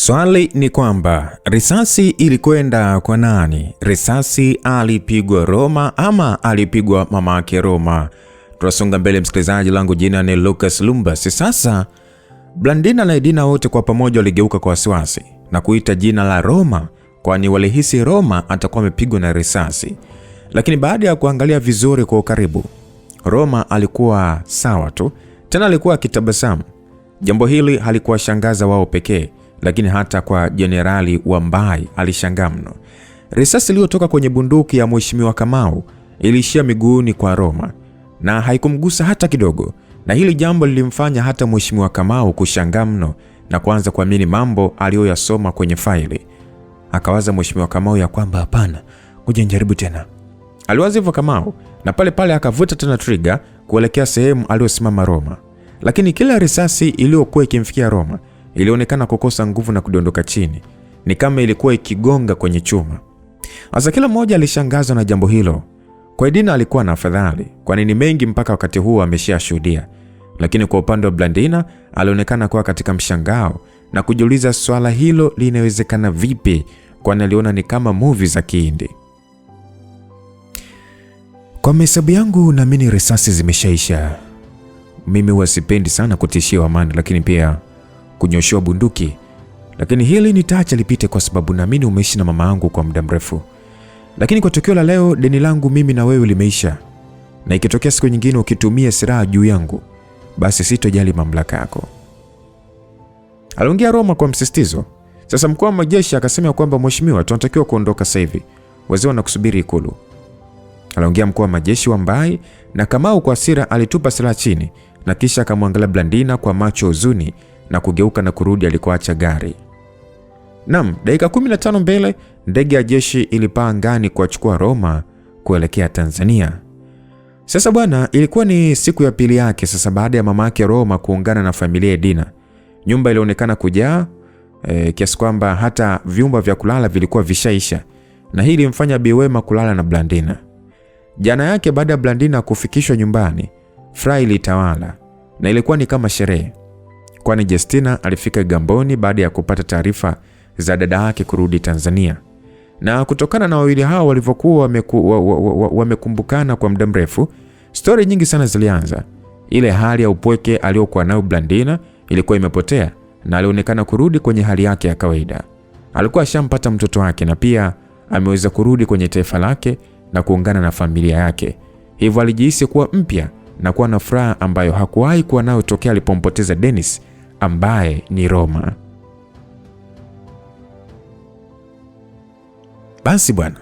Swali ni kwamba risasi ilikwenda kwa nani? Risasi alipigwa Roma ama alipigwa mama yake Roma? Tunasonga mbele msikilizaji, langu jina ni Lucas Lumbasi. Sasa Blandina na Edina wote kwa pamoja waligeuka kwa wasiwasi na kuita jina la Roma, kwani walihisi Roma atakuwa amepigwa na risasi. Lakini baada ya kuangalia vizuri kwa ukaribu, Roma alikuwa sawa tu, tena alikuwa akitabasamu. Jambo hili halikuwashangaza wao pekee, lakini hata kwa Jenerali Wambai alishangaa mno. Risasi iliyotoka kwenye bunduki ya Mheshimiwa Kamau ilishia miguuni kwa Roma na haikumgusa hata kidogo, na hili jambo lilimfanya hata Mheshimiwa Kamau kushangaa mno na kuanza kuamini mambo aliyoyasoma kwenye faili. Akawaza Mheshimiwa Kamau ya kwamba hapana, ngoja nijaribu tena. Aliwaza hivyo Kamau, na pale pale akavuta tena trigger kuelekea sehemu aliyosimama Roma. Lakini kila risasi iliyokuwa ikimfikia Roma ilionekana kukosa nguvu na kudondoka chini, ni kama ilikuwa ikigonga kwenye chuma. Sasa kila mmoja alishangazwa na jambo hilo. Kwa Edina alikuwa na afadhali, kwani ni mengi mpaka wakati huu ameshashuhudia. Lakini kwa upande wa Blandina alionekana kuwa katika mshangao na kujiuliza swala hilo linawezekana vipi, kwani aliona ni kama movie za Kihindi. Kwa mahesabu yangu naamini risasi zimeshaisha. Mimi huwa sipendi sana kutishiwa amani, lakini pia kunyoshewa bunduki. Lakini hili nitaacha lipite kwa sababu naamini umeishi na mama yangu kwa muda mrefu. Lakini kwa tukio la leo, deni langu mimi na wewe limeisha. Na ikitokea siku nyingine ukitumia silaha juu yangu, basi sitojali mamlaka yako. Aliongea Roma kwa msisitizo. Sasa mkuu wa majeshi akasema kwamba mheshimiwa, tunatakiwa kuondoka sasa hivi. Wazee wanakusubiri ikulu. Aliongea mkuu wa majeshi Wambai, na Kamau kwa hasira alitupa silaha chini na kisha akamwangalia Blandina kwa macho huzuni na kugeuka na kurudi alikoacha gari. Naam, dakika 15 mbele, ndege ya jeshi ilipaa angani kuachukua Roma kuelekea Tanzania. Sasa bwana, ilikuwa ni siku ya pili yake sasa baada ya mama yake Roma kuungana na familia Edina. Nyumba ilionekana kujaa kiasi kwamba hata vyumba vya kulala vilikuwa vishaisha, na hili ilimfanya Bi Wema kulala na Blandina. Jana yake baada ya Blandina kufikishwa nyumbani, furaha ilitawala na ilikuwa ni kama sherehe, kwani Justina alifika Gamboni baada ya kupata taarifa za dada yake kurudi Tanzania. Na kutokana na wawili hao walivyokuwa wamekumbukana kwa muda mrefu, story nyingi sana zilianza. Ile hali ya upweke aliyokuwa nayo Blandina ilikuwa imepotea na alionekana kurudi kwenye hali yake ya kawaida. Alikuwa ashampata mtoto wake na pia ameweza kurudi kwenye taifa lake na kuungana na familia yake. Hivyo alijihisi kuwa mpya na kuwa na furaha ambayo hakuwahi kuwa nayo tokea alipompoteza Dennis ambaye ni Roma. Basi bwana,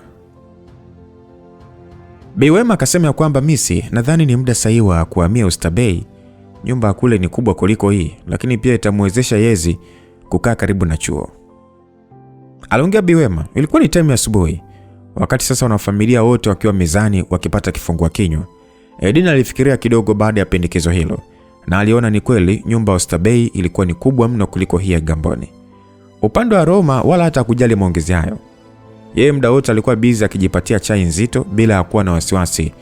Bi Wema akasema kwamba misi, nadhani ni muda sahihi wa kuhamia Oysterbay. Nyumba kule ni kubwa kuliko hii, lakini pia itamwezesha Yezi kukaa karibu na chuo. Aliongea Bi Wema. Ilikuwa ni time ya asubuhi, wakati sasa wanafamilia wote wakiwa mezani wakipata kifungua kinywa. Edina alifikiria kidogo baada ya pendekezo hilo, na aliona ni kweli nyumba ya Oysterbay ilikuwa ni kubwa mno kuliko hii ya Gamboni. Upande wa Roma wala hata kujali maongezi hayo. Yeye muda wote alikuwa busy akijipatia chai nzito bila ya kuwa na wasiwasi.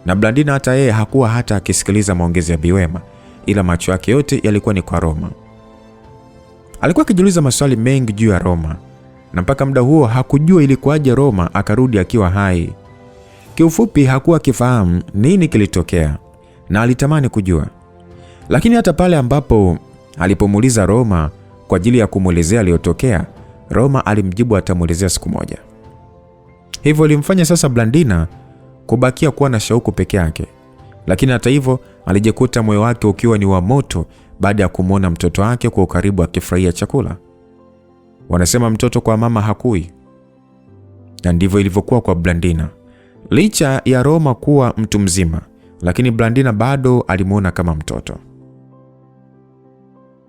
Na Blandina hata yeye hakuwa hata akisikiliza maongezi ya Bi Wema, ila macho yake yote yalikuwa ni kwa Roma. Alikuwa akijiuliza maswali mengi juu ya Roma, na mpaka muda huo hakujua ilikuwaje Roma akarudi akiwa hai. Kiufupi hakuwa akifahamu nini kilitokea na alitamani kujua. Lakini hata pale ambapo alipomuuliza Roma kwa ajili ya kumuelezea aliyotokea, Roma alimjibu atamuelezea siku moja. Hivyo ilimfanya sasa Blandina kubakia kuwa na shauku peke yake. Lakini hata hivyo alijikuta moyo wake ukiwa ni wa moto baada ya kumwona mtoto wake kwa ukaribu akifurahia chakula. Wanasema mtoto kwa mama hakui. Na ndivyo ilivyokuwa kwa Blandina. Licha ya Roma kuwa mtu mzima, lakini Blandina bado alimuona kama mtoto.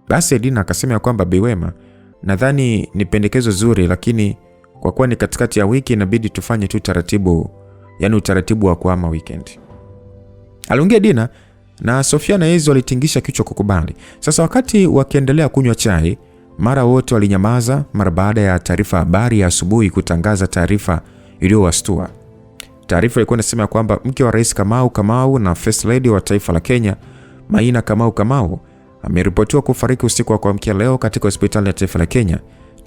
Basi Edina akasema kwamba Bi Wema, nadhani ni pendekezo zuri, lakini kwa kuwa ni katikati ya wiki inabidi tufanye tu taratibu, yani utaratibu wa kuhama weekend. Aliongea Dina na Sofia na Yezi walitingisha kichwa kukubali. Sasa wakati wakiendelea kunywa chai, mara wote walinyamaza mara baada ya taarifa habari ya asubuhi kutangaza taarifa iliyowastua. Taarifa ilikuwa inasema kwamba mke wa Rais Kamau na First Lady wa taifa la Kenya, Maina Kamau ameripotiwa kufariki usiku wa kuamkia leo katika hospitali ya taifa la Kenya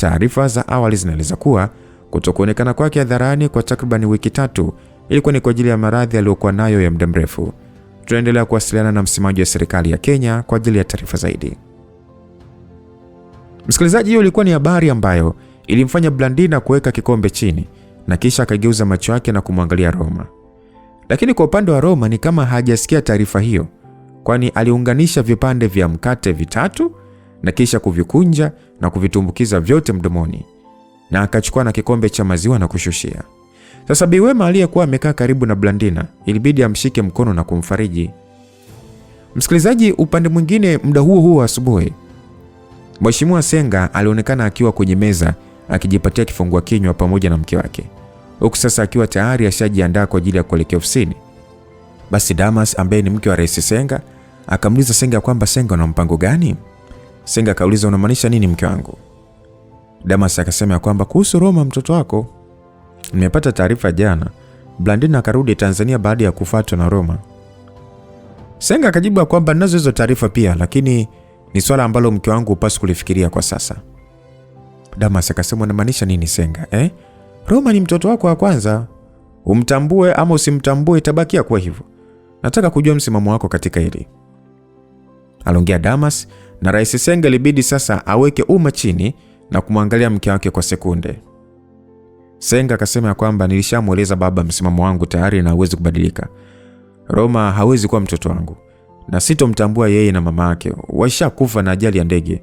Taarifa za awali zinaeleza kuwa kutokuonekana kwake hadharani kwa takriban wiki 3 ilikuwa ni kwa ajili ya maradhi aliyokuwa nayo ya muda mrefu. Tunaendelea kuwasiliana na msemaji wa serikali ya Kenya kwa ajili ya taarifa zaidi. Msikilizaji, hiyo ilikuwa ni habari ambayo ilimfanya Blandina kuweka kikombe chini na kisha akageuza macho yake na kumwangalia Roma. Lakini kwa upande wa Roma ni kama hajasikia taarifa hiyo, kwani aliunganisha vipande vya mkate vitatu na kisha kuvikunja na kuvitumbukiza vyote mdomoni na akachukua na kikombe cha maziwa na kushushia. Sasa Bi Wema aliyekuwa amekaa karibu na Blandina ilibidi amshike mkono na kumfariji. Msikilizaji, upande mwingine, muda huo asubuhi, Mheshimiwa Senga alionekana akiwa kwenye meza akijipatia kifungua kinywa pamoja na mke wake, huku sasa akiwa tayari ashajiandaa kwa ajili ya kuelekea ofisini. Basi Damas ambaye ni mke wa Rais Senga akamuuliza Senga kwamba Senga una mpango gani? Senga akauliza, unamaanisha nini mke wangu? Damas akasema kwamba kuhusu Roma mtoto wako. Nimepata taarifa jana Blandina akarudi Tanzania baada ya kufuatwa na Roma. Senga akajibu kwamba nazo hizo taarifa pia, lakini ni swala ambalo mke wangu upaswi kulifikiria kwa sasa. Damas akasema, unamaanisha nini Senga? Roma ni mtoto wako wa kwanza. Umtambue ama usimtambue itabakia kwa hivyo. Nataka kujua msimamo wako katika hili. Aliongea Damas na Rais Senga ilibidi sasa aweke uma chini na kumwangalia mke wake kwa sekunde. Senga akasema kwamba nilishamueleza baba msimamo wangu tayari na hawezi kubadilika. Roma hawezi kuwa mtoto wangu na sitomtambua yeye na mama yake. Washakufa na ajali ya ndege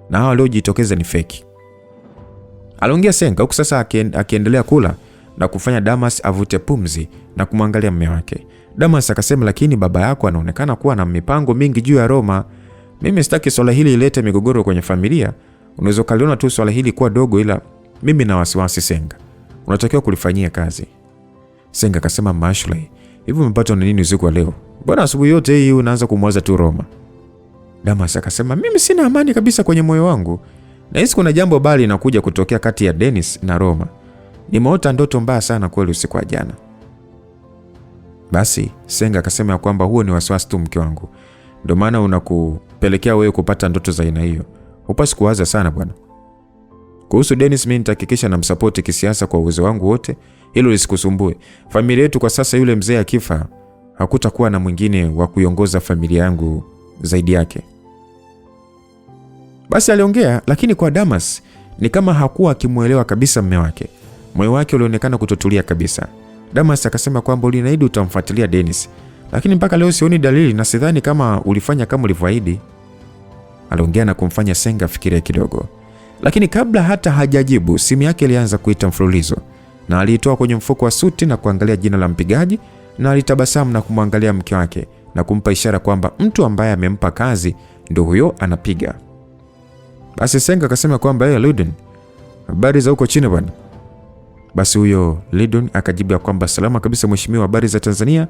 na hao waliojitokeza ni feki. Aliongea Senga huku sasa akiendelea kula na kufanya Damas avute pumzi na kumwangalia mume wake. Damas akasema, lakini baba yako anaonekana kuwa na mipango mingi juu ya Roma. Mimi sitaki swala hili ilete migogoro kwenye familia. Unaweza kaliona tu swala hili kuwa dogo, ila mimi na wasiwasi Senga. Unatakiwa kulifanyia kazi. Senga akasema, Mashley, hivi umepata nini usiku wa leo? Mbona asubuhi yote hii unaanza kumwaza tu Roma? Damas akasema, mimi sina amani kabisa kwenye moyo wangu. Na hisi kuna jambo bali linakuja kutokea kati ya Dennis na Roma. Nimeota ndoto mbaya sana kweli usiku wa jana. Basi Senga akasema kwamba huo ni wasiwasi tu mke wangu. Ndio maana unakupelekea wewe kupata ndoto za aina hiyo. Hupaswi kuwaza sana bwana. Kuhusu Dennis mimi nitahakikisha na msupport kisiasa kwa uwezo wangu wote, hilo lisikusumbue. Familia yetu kwa sasa, yule mzee akifa hakutakuwa na mwingine wa kuiongoza familia yangu zaidi yake. Basi aliongea, lakini kwa Damas ni kama hakuwa akimuelewa kabisa mume wake. Moyo wake ulionekana kutotulia kabisa. Damas akasema kwamba ulinaahidi utamfuatilia Dennis, lakini mpaka leo sioni dalili na sidhani kama ulifanya kama ulivyoahidi. Aliongea na kumfanya Senga fikiria kidogo. Lakini kabla hata hajajibu, simu yake ilianza kuita mfululizo na aliitoa kwenye mfuko wa suti na kuangalia jina la mpigaji, na alitabasamu na kumwangalia mke wake na kumpa ishara kwamba mtu ambaye amempa kazi ndio huyo anapiga. Basi Senga akasema kwamba Lidon, habari za huko chini bwana? Basi huyo Lidon akajibu kwamba salama kabisa mheshimiwa, habari za Tanzania?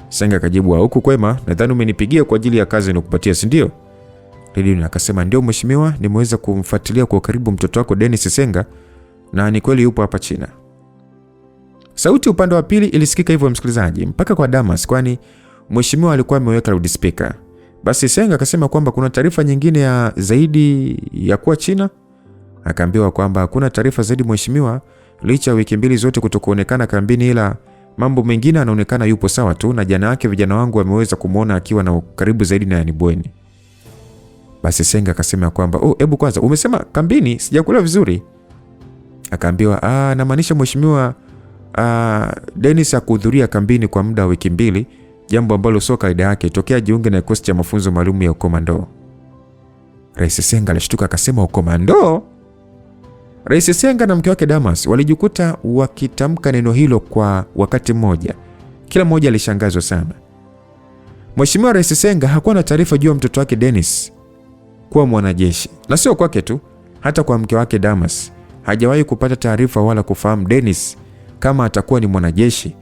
Senga akajibu, huku kwema, nadhani umenipigia kwa ajili ya kazi nikupatia, si ndio? Lidon akasema, ndio mheshimiwa, nimeweza kumfuatilia kwa karibu mtoto wako Dennis Senga na ni kweli yupo hapa China. Sauti upande wa pili ilisikika hivyo msikilizaji, mpaka kwa Damas, kwani mheshimiwa alikuwa ameweka loudspeaker. Basi Senga akasema kwamba kuna taarifa nyingine ya zaidi ya kuwa China. Akaambiwa kwamba hakuna taarifa zaidi mheshimiwa, licha wiki 2 zote kutokuonekana kambini, ila mambo mengine anaonekana yupo sawa tu, na jana yake vijana wangu wameweza kumuona akiwa na karibu zaidi na Yanibweni. Basi Senga akasema kwamba hebu kwanza umesema kambini, sijakuelewa vizuri. Akaambiwa namaanisha mheshimiwa, Dennis hakuhudhuria kambini kwa muda wa wiki 2, jambo ambalo sio kaida yake tokea jiunge na kikosi cha mafunzo maalum ya ukomando. Rais Senga alishtuka akasema, ukomando? Rais Senga na mke wake Damas walijikuta wakitamka neno hilo kwa wakati mmoja. Kila mmoja alishangazwa sana. Mheshimiwa Rais Senga hakuwa na taarifa juu ya mtoto wake Dennis kuwa mwanajeshi, na sio kwake tu, hata kwa mke wake Damas hajawahi kupata taarifa wala kufahamu Dennis kama atakuwa ni mwanajeshi.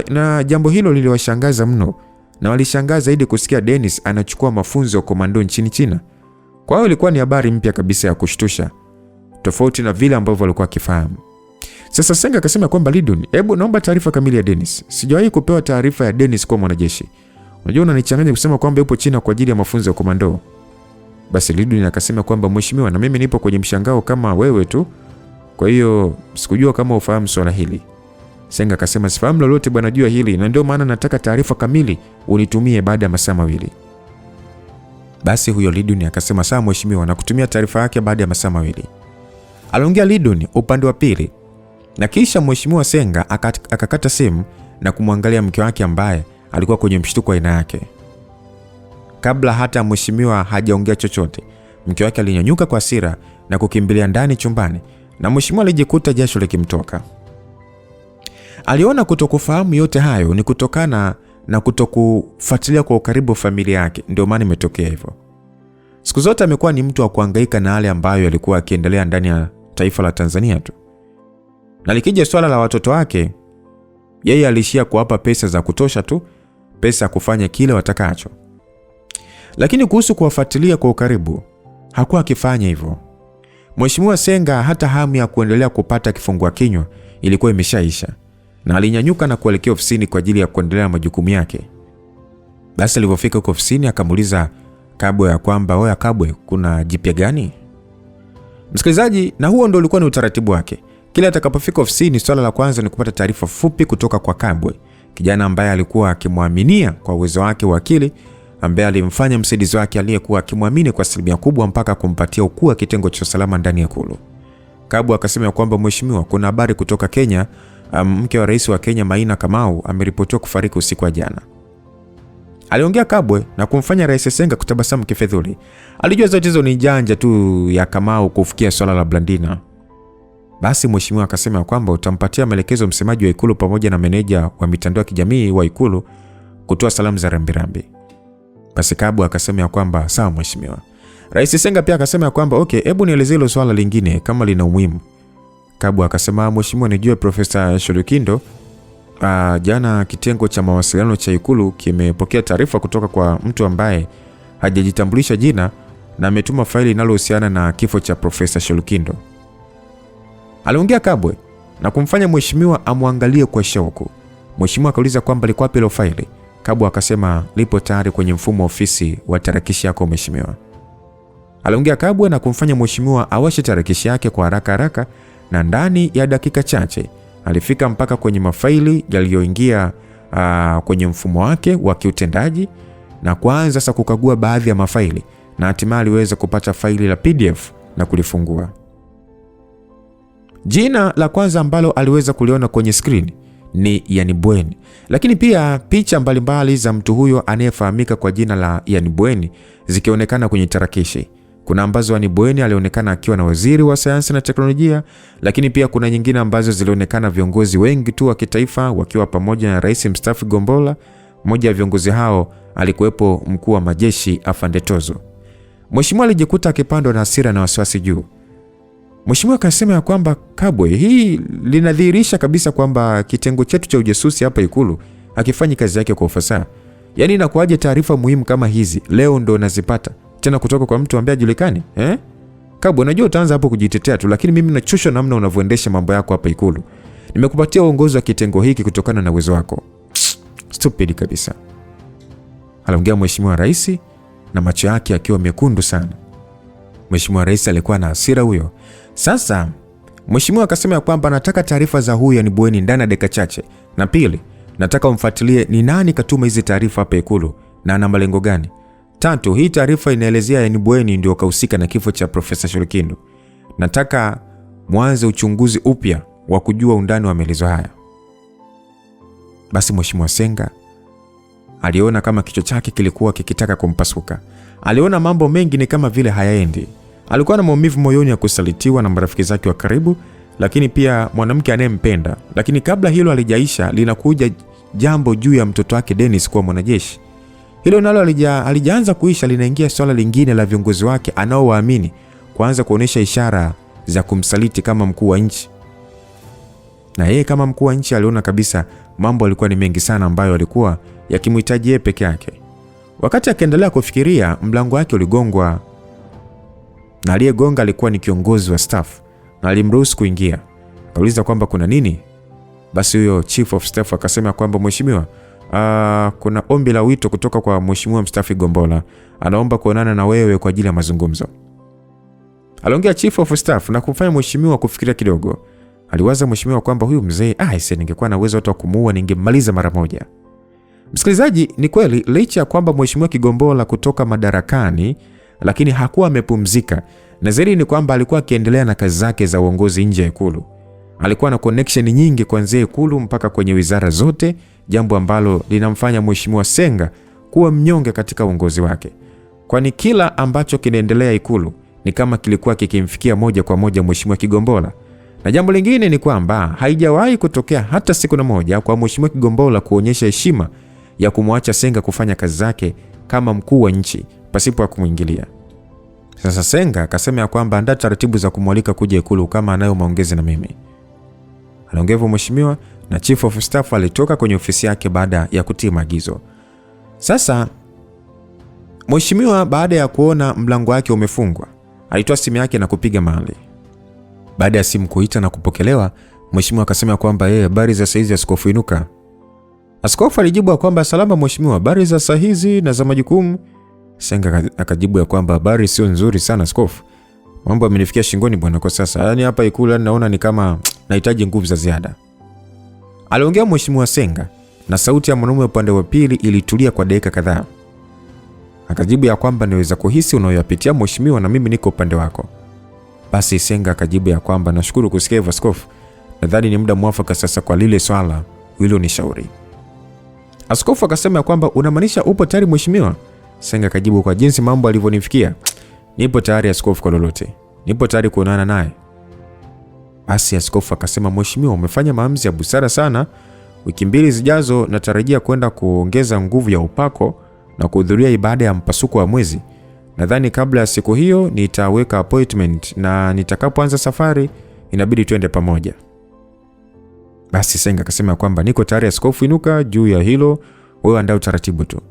Na jambo hilo liliwashangaza mno, na walishangaa zaidi kusikia Dennis anachukua mafunzo ya komando nchini China. Kwa hiyo ilikuwa ni habari mpya kabisa ya kushtusha, tofauti na vile ambavyo walikuwa wakifahamu. Sasa Senga akasema kwamba Lidon, hebu naomba taarifa kamili ya Dennis. Sijawahi kupewa taarifa ya Dennis kuwa mwanajeshi. Unajua unanichanganya kusema kwamba yupo China kwa ajili ya mafunzo ya komando. Basi Lidun akasema kwamba mheshimiwa, na mimi nipo kwenye mshangao kama wewe tu, kwa hiyo sikujua kama ufahamu swala hili. Senga akasema sifahamu lolote bwana jua hili, na ndio maana nataka taarifa kamili unitumie baada ya masaa mawili. Basi huyo Lidun akasema sawa mheshimiwa, na kutumia taarifa yake baada ya masaa mawili. Aliongea Lidun upande wa pili, na kisha mheshimiwa Senga akakata simu na kumwangalia mke wake ambaye alikuwa kwenye mshtuko wa aina yake. Kabla hata mheshimiwa hajaongea chochote, mke wake alinyanyuka kwa hasira na kukimbilia ndani chumbani, na mheshimiwa alijikuta jasho likimtoka. Aliona kutokufahamu yote hayo ni kutokana na kutokufuatilia kwa ukaribu familia yake, ndio maana imetokea hivyo. Siku zote amekuwa ni mtu wa kuhangaika na yale ambayo yalikuwa yakiendelea ndani ya taifa la Tanzania tu. Na likija swala la watoto wake, yeye alishia kuwapa pesa za kutosha tu, pesa ya kufanya kile watakacho. Lakini kuhusu kuwafuatilia kwa ukaribu, hakuwa akifanya hivyo. Mheshimiwa Senga hata hamu ya kuendelea kupata kifungua kinywa ilikuwa imeshaisha, na alinyanyuka na kuelekea ofisini kwa ajili ya kuendelea majukumu yake. Basi alipofika huko ofisini akamuuliza Kabwe ya kwamba oya Kabwe, kuna jipya gani? Msikilizaji, na huo ndio ulikuwa ni utaratibu wake. Kila atakapofika ofisini, swala la kwanza ni kupata taarifa fupi kutoka kwa Kabwe, kijana ambaye alikuwa akimwaminia kwa uwezo wake wa akili, ambaye alimfanya msaidizi wake aliyekuwa akimwamini kwa asilimia kubwa mpaka kumpatia ukuu wa kitengo cha usalama ndani ya Ikulu. Kabwe akasema kwamba mheshimiwa, kuna habari kutoka Kenya. Mke wa rais wa Kenya Maina Kamau ameripotiwa kufariki usiku wa jana. Aliongea Kabwe na kumfanya Rais Senga kutabasamu kifedhuli. Alijua zote hizo ni janja tu ya Kamau kufikia swala la Blandina. Basi mheshimiwa akasema kwamba utampatia maelekezo msemaji wa Ikulu pamoja na meneja wa mitandao ya kijamii wa Ikulu kutoa salamu za rambirambi. Basi Kabwe akasema kwamba sawa mheshimiwa. Rais Senga pia akasema kwamba okay, hebu nielezee hilo swala lingine kama lina umuhimu. Kabwe akasema mheshimiwa, nijue Profesa Sholukindo, jana kitengo cha mawasiliano cha Ikulu kimepokea taarifa kutoka kwa mtu ambaye hajajitambulisha jina na ametuma faili linalohusiana na kifo cha Profesa Sholukindo. Aliongea Kabwe na kumfanya mheshimiwa amwangalie kwa shauku. Mheshimiwa akauliza kwamba liko wapi hilo faili. Kabwe akasema lipo tayari kwenye mfumo wa ofisi wa tarakishi yako mheshimiwa. Aliongea Kabwe na kumfanya mheshimiwa awashe tarakishi yake kwa haraka, na ndani ya dakika chache alifika mpaka kwenye mafaili yaliyoingia kwenye mfumo wake wa kiutendaji na kuanza sasa kukagua baadhi ya mafaili, na hatimaye aliweza kupata faili la PDF na kulifungua. Jina la kwanza ambalo aliweza kuliona kwenye screen ni Yanibweni, lakini pia picha mbalimbali za mtu huyo anayefahamika kwa jina la Yanibweni zikionekana kwenye tarakishi. Kuna ambazo Yanibweni alionekana akiwa na waziri wa sayansi na teknolojia, lakini pia kuna nyingine ambazo zilionekana viongozi wengi tu wa kitaifa wakiwa pamoja na rais mstaafu Gombola. Mmoja wa viongozi hao alikuwepo mkuu wa majeshi Afande Tozo. Mheshimiwa alijikuta akipandwa na hasira na wasiwasi juu. Mheshimiwa akasema kwamba Kabwe, hii linadhihirisha kabisa kwamba kitengo chetu cha ujasusi hapa Ikulu hakifanyi kazi yake kwa ufasaha. Yaani inakuaje taarifa muhimu kama hizi leo ndo nazipata tena kutoka kwa mtu ambaye hajulikani? Kabwe, unajua utaanza hapo kujitetea tu, lakini mimi nachoshwa namna unavyoendesha mambo yako hapa Ikulu. Nimekupatia uongozi wa kitengo hiki kutokana na uwezo wako. Stupid kabisa. Aliongea Mheshimiwa Rais na macho yake akiwa mekundu sana. Mheshimiwa Rais alikuwa na hasira huyo. Sasa Mheshimiwa akasema kwamba nataka taarifa za huyu Yanibweni ndani ya dakika chache. Na pili, nataka umfuatilie ni nani katuma hizi taarifa hapa Ikulu na ana malengo gani. Tatu, hii taarifa inaelezea Yanibweni ndio kahusika na kifo cha Profesa Sholukindo. Nataka mwanze uchunguzi upya wa kujua undani wa maelezo haya. Basi Mheshimiwa Senga aliona kama kichwa chake kilikuwa kikitaka kumpasuka. Aliona mambo mengi ni kama vile hayaendi. Alikuwa na maumivu moyoni ya kusalitiwa na marafiki zake wa karibu, lakini pia mwanamke anayempenda. Lakini kabla hilo halijaisha, linakuja jambo juu ya mtoto wake Dennis kuwa mwanajeshi. Hilo nalo alijaanza kuisha, linaingia swala lingine la viongozi wake anaowaamini kuanza kuonesha ishara za kumsaliti kama mkuu wa nchi. Na yeye kama mkuu wa nchi aliona kabisa mambo yalikuwa ni mengi sana ambayo alikuwa yakimhitaji yeye peke yake. Wakati akiendelea kufikiria, mlango wake uligongwa, na aliyegonga alikuwa ni kiongozi wa staff na alimruhusu kuingia. Akauliza kwamba kuna nini? Basi huyo chief of staff akasema kwamba mheshimiwa, kuna ombi la wito kutoka kwa mheshimiwa mstaafu Gombola. Anaomba kuonana na wewe kwa ajili ya mazungumzo. Aliongea chief of staff na kumfanya mheshimiwa kufikiria kidogo. Aliwaza mheshimiwa kwamba huyu mzee ningekuwa na uwezo hata wa kumuua ningemmaliza mara moja. Msikilizaji, ni kweli licha ya kwamba mheshimiwa Kigombola kutoka madarakani, lakini hakuwa amepumzika. Na zaidi ni kwamba alikuwa akiendelea na kazi zake za uongozi nje ya Ikulu. Alikuwa na connection nyingi kuanzia Ikulu mpaka kwenye wizara zote, jambo ambalo linamfanya mheshimiwa Senga kuwa mnyonge katika uongozi wake. Kwani kila ambacho kinaendelea Ikulu ni kama kilikuwa kikimfikia moja kwa moja mheshimiwa Kigombola. Na jambo lingine ni kwamba haijawahi kutokea hata siku na moja kwa mheshimiwa Kigombola kuonyesha heshima ya kumwacha Senga kufanya kazi zake kama mkuu wa nchi pasipo kumuingilia. Sasa Senga akasema ya kwamba andaa taratibu za kumwalika kuja Ikulu kama anayo maongezi na mimi. Aliongea mheshimiwa na chief of staff alitoka kwenye ofisi yake baada ya kutii maagizo. Sasa mheshimiwa baada ya kuona mlango wake umefungwa, alitoa simu yake na kupiga mahali. Baada ya simu kuita na kupokelewa, mheshimiwa akasema kwamba habari za saa hizi Askofu Inuka. Askofu alijibu kwamba salama mheshimiwa, habari za saa hizi na za majukumu. Senga akajibu kwamba habari sio nzuri sana Askofu. Mambo yamenifikia shingoni bwana kwa sasa. Yaani hapa Ikulu naona ni kama nahitaji nguvu za ziada. Aliongea mheshimiwa Senga na sauti ya mwanamume upande wa pili ilitulia kwa dakika kadhaa. Akajibu kwamba niweza kuhisi unayoyapitia mheshimiwa na mimi niko upande wako. Basi Senga akajibu kwamba nashukuru kusikia hivyo Askofu. Nadhani ni muda mwafaka sasa kwa lile swala hilo ni shauri. Askofu akasema kwamba unamaanisha upo tayari mheshimiwa? Senga akajibu kwa jinsi mambo alivyonifikia. Nipo tayari Askofu kwa lolote. Nipo tayari kuonana naye. Basi Askofu akasema mheshimiwa, umefanya maamuzi ya busara sana. Wiki 2 zijazo natarajia kwenda kuongeza nguvu ya upako na kuhudhuria ibada ya mpasuko wa mwezi. Nadhani kabla ya siku hiyo nitaweka appointment na nitakapoanza safari inabidi tuende pamoja. Basi Senga akasema kwamba niko tayari Askofu Inuka juu ya hilo, wewe andaa utaratibu tu.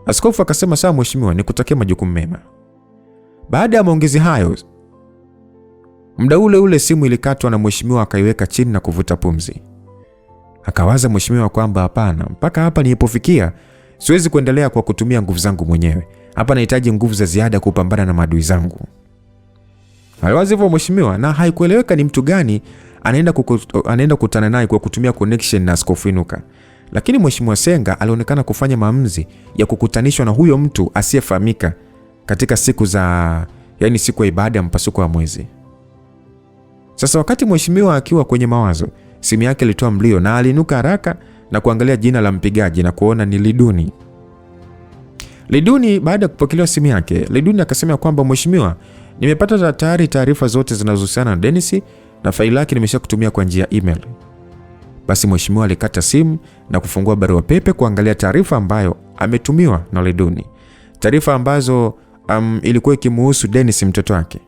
Askofu akasema sawa mheshimiwa, nikutakia majukumu mema. Baada ya maongezi hayo, muda ule simu ilikatwa na mheshimiwa akaiweka chini na kuvuta pumzi. Akawaza mheshimiwa kwamba hapana, mpaka hapa nilipofikia siwezi kuendelea kwa kutumia nguvu zangu mwenyewe. Hapa nahitaji nguvu za ziada kupambana na maadui zangu. Aliwaza hivyo mheshimiwa na haikueleweka ni mtu gani anaenda kukutana naye kwa kutumia connection na Askofu Inuka. Lakini mheshimiwa Senga alionekana kufanya maamuzi ya kukutanishwa na huyo mtu asiyefahamika katika siku ya ibada ya mpasuko wa mwezi. Sasa wakati mheshimiwa akiwa kwenye mawazo, simu yake ilitoa mlio na aliinuka haraka na kuangalia jina la mpigaji na kuona ni Liduni. Liduni baada ya kupokelewa simu yake, Liduni akasema kwamba mheshimiwa, nimepata tayari taarifa zote zinazohusiana na Dennis na faili yake nimeshakutumia kwa njia ya email. Basi mheshimiwa alikata simu na kufungua barua pepe kuangalia taarifa ambayo ametumiwa na Liduni. Taarifa ambazo ilikuwa ikimuhusu Dennis mtoto wake.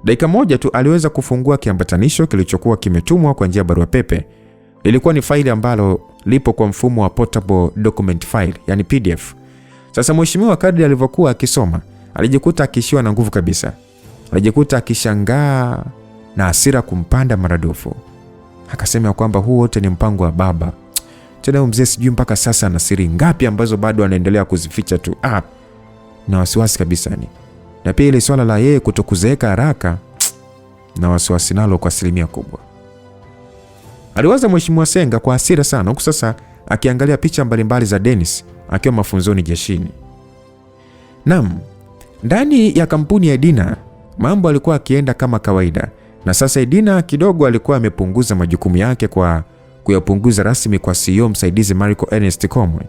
Dakika moja tu aliweza kufungua kiambatanisho kilichokuwa kimetumwa kwa njia ya barua pepe. Ilikuwa ni faili ambalo lipo kwa mfumo wa portable document file, yani PDF. Sasa mheshimiwa kadri alivyokuwa akisoma, alijikuta akishiwa na nguvu kabisa. Alijikuta akishangaa na hasira kumpanda maradufu. Akasema kwamba huu wote ni mpango wa baba. Tena mzee sijui mpaka sasa ana siri ngapi ambazo bado anaendelea kuzificha tu. Na wasiwasi kabisa ni. Na pia ile swala la yeye kutokuzeeka haraka na wasiwasi nalo kwa asilimia kubwa. Aliwaza mheshimiwa Senga kwa hasira sana huku sasa akiangalia picha mbalimbali za Dennis akiwa mafunzoni jeshini. Naam, ndani ya kampuni ya Edina mambo alikuwa akienda kama kawaida, na sasa Edina kidogo alikuwa amepunguza majukumu yake kwa kuyapunguza rasmi kwa CEO msaidizi Marco Ernest Komwe.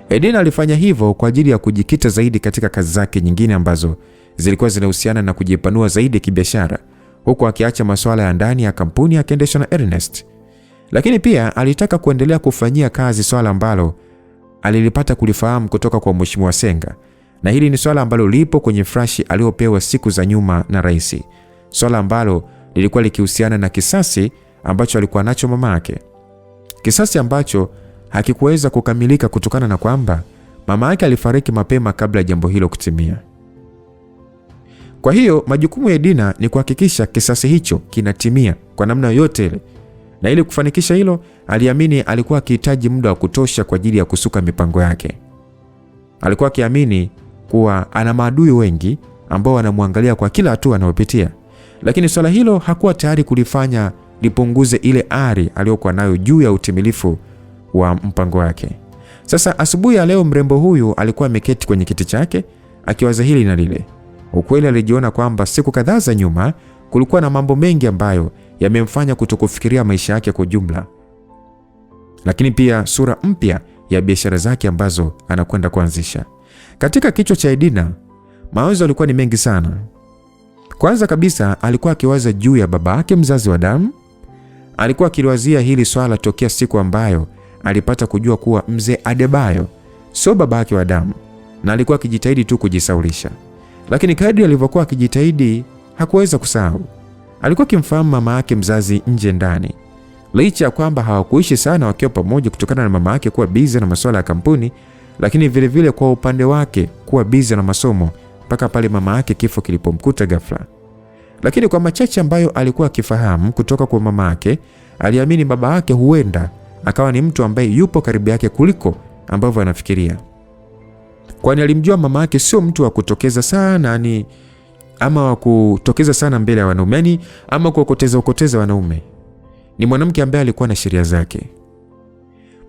Edina alifanya hivyo kwa ajili ya kujikita zaidi katika kazi zake nyingine ambazo zilikuwa zinahusiana na kujipanua zaidi kibiashara, huku akiacha masuala ya ndani ya kampuni akiendeshwa na Ernest. Lakini pia alitaka kuendelea kufanyia kazi swala ambalo alilipata kulifahamu kutoka kwa mheshimiwa Senga, na hili ni swala ambalo lipo kwenye flash aliyopewa siku za nyuma na rais. Swala ambalo lilikuwa likihusiana na kisasi ambacho alikuwa nacho mama yake. Kisasi ambacho hakikuweza kukamilika kutokana na kwamba mama yake alifariki mapema kabla ya jambo hilo kutimia. Kwa hiyo majukumu ya Edina ni kuhakikisha kisasi hicho kinatimia kwa namna yote ile, na ili kufanikisha hilo, aliamini alikuwa akihitaji muda wa kutosha kwa ajili ya kusuka mipango yake. Alikuwa akiamini kuwa ana maadui wengi ambao wanamwangalia kwa kila hatua anayopitia, lakini swala hilo hakuwa tayari kulifanya lipunguze ile ari aliyokuwa nayo juu ya utimilifu wa mpango wake. Sasa asubuhi ya leo, mrembo huyu alikuwa ameketi kwenye kiti chake akiwaza hili na lile. Ukweli, alijiona kwamba siku kadhaa za nyuma kulikuwa na mambo mengi ambayo yamemfanya kutokufikiria maisha yake kwa jumla, lakini pia sura mpya ya biashara zake ambazo anakwenda kuanzisha. Katika kichwa cha Edina, mawazo yalikuwa ni mengi sana. Kwanza kabisa, alikuwa akiwaza juu ya baba yake mzazi wa damu. Alikuwa akiliwazia hili swala tokea siku ambayo alipata kujua kuwa mzee Adebayo sio baba yake wa damu, na alikuwa akijitahidi tu kujisaulisha. Lakini kadri alivyokuwa akijitahidi, hakuweza kusahau. Alikuwa akimfahamu mama yake mzazi nje ndani. Licha ya kwamba hawakuishi sana wakiwa pamoja kutokana na mama yake kuwa busy na masuala ya kampuni, lakini vile vile kwa upande wake kuwa busy na masomo mpaka pale mama yake kifo kilipomkuta ghafla. Lakini kwa machache ambayo alikuwa akifahamu kutoka kwa mama yake, aliamini baba yake huenda akawa ni mtu ambaye yupo karibu yake kuliko ambavyo anafikiria. Kwani alimjua mama yake sio mtu wa kutokeza sana ama wa kutokeza sana mbele ya wanaume ama kuokoteza wanaume. Ni mwanamke ambaye alikuwa na sheria zake.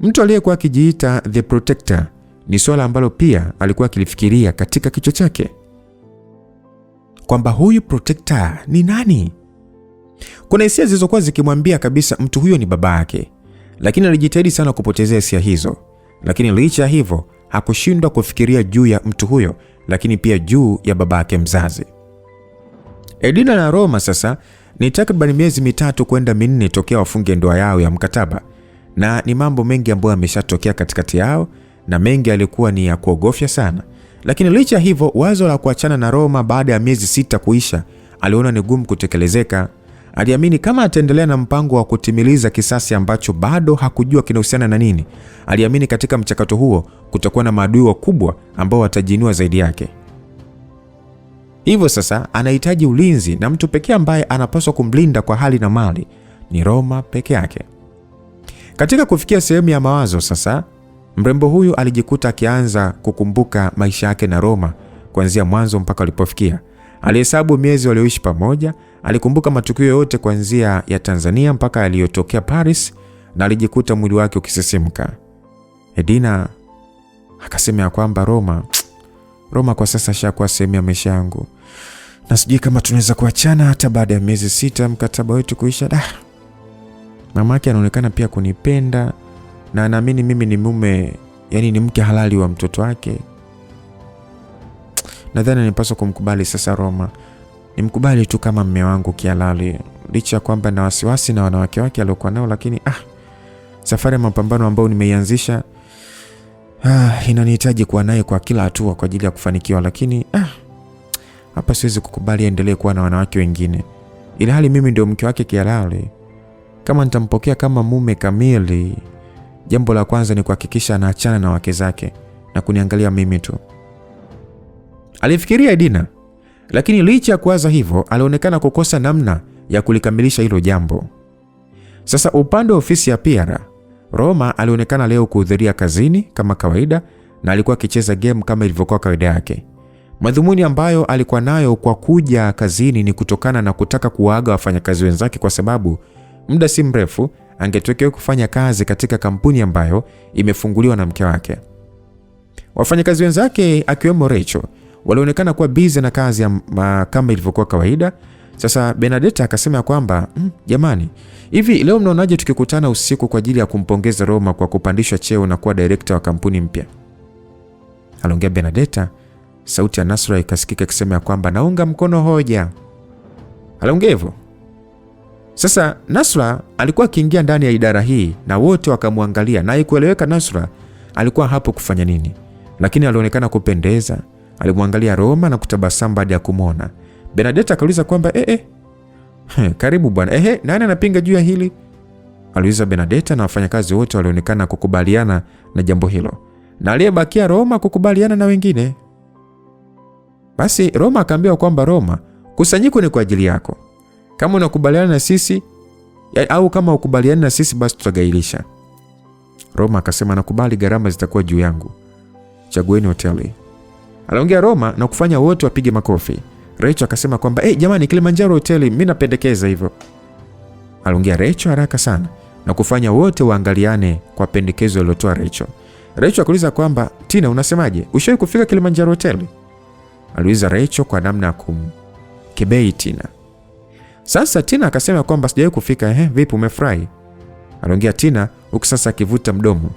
Mtu aliyekuwa akijiita The Protector ni swala ambalo pia alikuwa akilifikiria katika kichwa chake, kwamba huyu Protector ni nani? Kuna hisia zilizokuwa zikimwambia kabisa mtu huyo ni baba yake, lakini alijitahidi sana kupotezea hisia hizo. Lakini licha ya hivyo, hakushindwa kufikiria juu ya mtu huyo, lakini pia juu ya baba yake mzazi. Edina na Roma sasa ni takriban miezi 3 kwenda 4 tokea wafunge ndoa yao ya mkataba, na ni mambo mengi ambayo yameshatokea katikati yao, na mengi yalikuwa ni ya kuogofya sana. Lakini licha ya hivyo, wazo la kuachana na Roma baada ya miezi 6 kuisha aliona ni gumu kutekelezeka. Aliamini kama ataendelea na mpango wa kutimiliza kisasi ambacho bado hakujua kinahusiana na nini, aliamini katika mchakato huo kutakuwa na maadui wakubwa ambao watajinua zaidi yake. Hivyo sasa anahitaji ulinzi, na mtu pekee ambaye anapaswa kumlinda kwa hali na mali ni Roma peke yake. Katika kufikia sehemu ya mawazo sasa, mrembo huyu alijikuta akianza kukumbuka maisha yake na Roma kuanzia mwanzo mpaka walipofikia. Alihesabu miezi walioishi pamoja, alikumbuka matukio yote kuanzia ya Tanzania mpaka yaliyotokea Paris, na alijikuta mwili wake ukisisimka. Edina akasema ya kwamba Roma kwa sasa shakuwa sehemu ya maisha yangu, na sijui kama tunaweza kuachana hata baada ya miezi 6 mkataba wetu kuisha. Mama yake anaonekana pia kunipenda na anaamini mimi ni mume, yani ni mke halali wa mtoto wake. Nadhani nipaswa kumkubali sasa Roma. Nimkubali tu kama mume wangu kihalali, licha kwamba na wasiwasi na wanawake wake aliokuwa nao, lakini safari ya mapambano ambayo nimeianzisha inanihitaji kuwa naye kwa kila hatua kwa ajili ya kufanikiwa. Lakini hapa siwezi kukubali aendelee kuwa na wanawake wengine, ila hali mimi ndio mke wake kihalali. Kama nitampokea kama mume kamili, jambo la kwanza ni kuhakikisha anaachana na wake zake na kuniangalia mimi tu, alifikiria Edina. Lakini licha ya kuwaza hivyo, alionekana kukosa namna ya kulikamilisha hilo jambo. Sasa upande wa ofisi ya PR, Roma alionekana leo kuhudhuria kazini kama kawaida, na alikuwa akicheza game kama ilivyokuwa kawaida yake. Madhumuni ambayo alikuwa nayo kwa kuja kazini ni kutokana na kutaka kuwaaga wafanyakazi wenzake, kwa sababu muda si mrefu angetokea kufanya kazi katika kampuni ambayo imefunguliwa na mke wake. Wafanyakazi wenzake akiwemo Rachel walionekana kuwa busy na kazi kama ilivyokuwa kawaida. Sasa Benedetta akasema kwamba jamani, hivi leo mnaonaje tukikutana usiku kwa ajili ya kumpongeza Roma kwa kupandishwa cheo na kuwa director wa kampuni mpya? Aliongea Benedetta. Sauti ya Nasra ikasikika ikisema kwamba naunga mkono hoja. Aliongea hivyo. Sasa Nasra alikuwa akiingia ndani ya idara hii na wote wakamwangalia, na haikueleweka Nasra alikuwa hapo kufanya nini, lakini alionekana kupendeza. Alimwangalia Roma na kutabasamu baada ya kumwona. Benedetta akauliza kwamba karibu bwana. Nani anapinga juu ya hili? Aliuliza Benedetta, na wafanyakazi wote walionekana kukubaliana na jambo hilo, na aliyebakia Roma kukubaliana na wengine. Basi Roma akaambiwa kwamba Roma, kusanyiko ni kwa ajili yako. Kama unakubaliana na sisi, au kama ukubaliani na sisi basi tutagairisha. Roma akasema nakubali, gharama zitakuwa juu yangu. Chagueni hoteli. Aliongea Roma na kufanya wote wapige makofi. Rachel akasema kwamba jamani, Kilimanjaro hoteli, mimi napendekeza hivyo. Aliongea Rachel haraka sana na kufanya wote waangaliane kwa pendekezo alilotoa Rachel. Rachel akauliza kwamba Tina, unasemaje? Ushawahi kufika Kilimanjaro hoteli? Aliuliza Rachel kwa namna ya kumkebei Tina. Sasa Tina akasema kwamba sijawahi kufika. Vipi, umefurahi? Aliongea Tina huku sasa akivuta mdomo.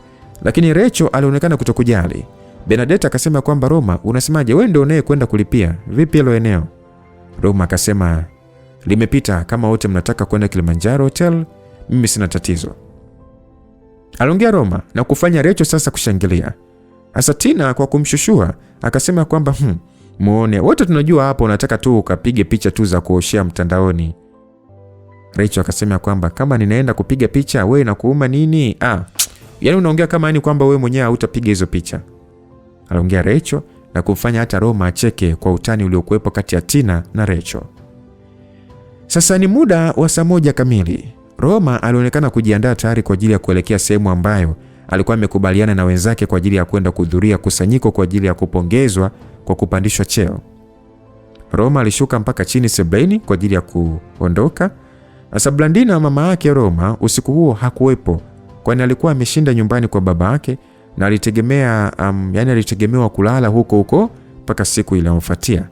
Lakini Rachel alionekana kutokujali. Bernadette akasema kwamba Roma, unasemaje? Wewe ndio unayekwenda kulipia. Vipi hilo eneo? Roma akasema limepita, kama wote mnataka kwenda Kilimanjaro hotel, mimi sina tatizo. Aliongea Roma na kufanya Rachel sasa kushangilia. Hasa Tina kwa kumshushua akasema kwamba muone, wote tunajua hapa unataka tu ukapige picha tu za kuoshea mtandaoni. Rachel akasema kwamba kama ninaenda kupiga picha wewe na kuuma nini? Yaani unaongea kama yani kwamba wewe mwenyewe hutapiga hizo picha. Aliongea Rachel na kumfanya hata Roma acheke kwa utani uliokuwepo kati ya Tina na Rachel. Sasa ni muda wa saa 1 kamili. Roma alionekana kujiandaa tayari kwa ajili ya kuelekea sehemu ambayo alikuwa amekubaliana na wenzake kwa ajili ya kwenda kuhudhuria kusanyiko kwa ajili ya kupongezwa kwa kupandishwa cheo. Roma alishuka mpaka chini sebuleni kwa ajili ya kuondoka. Sasa Blandina, mama yake Roma, usiku huo hakuwepo, kwani alikuwa ameshinda nyumbani kwa baba yake na alitegemewa kulala huko mpaka siku iliyofuatia.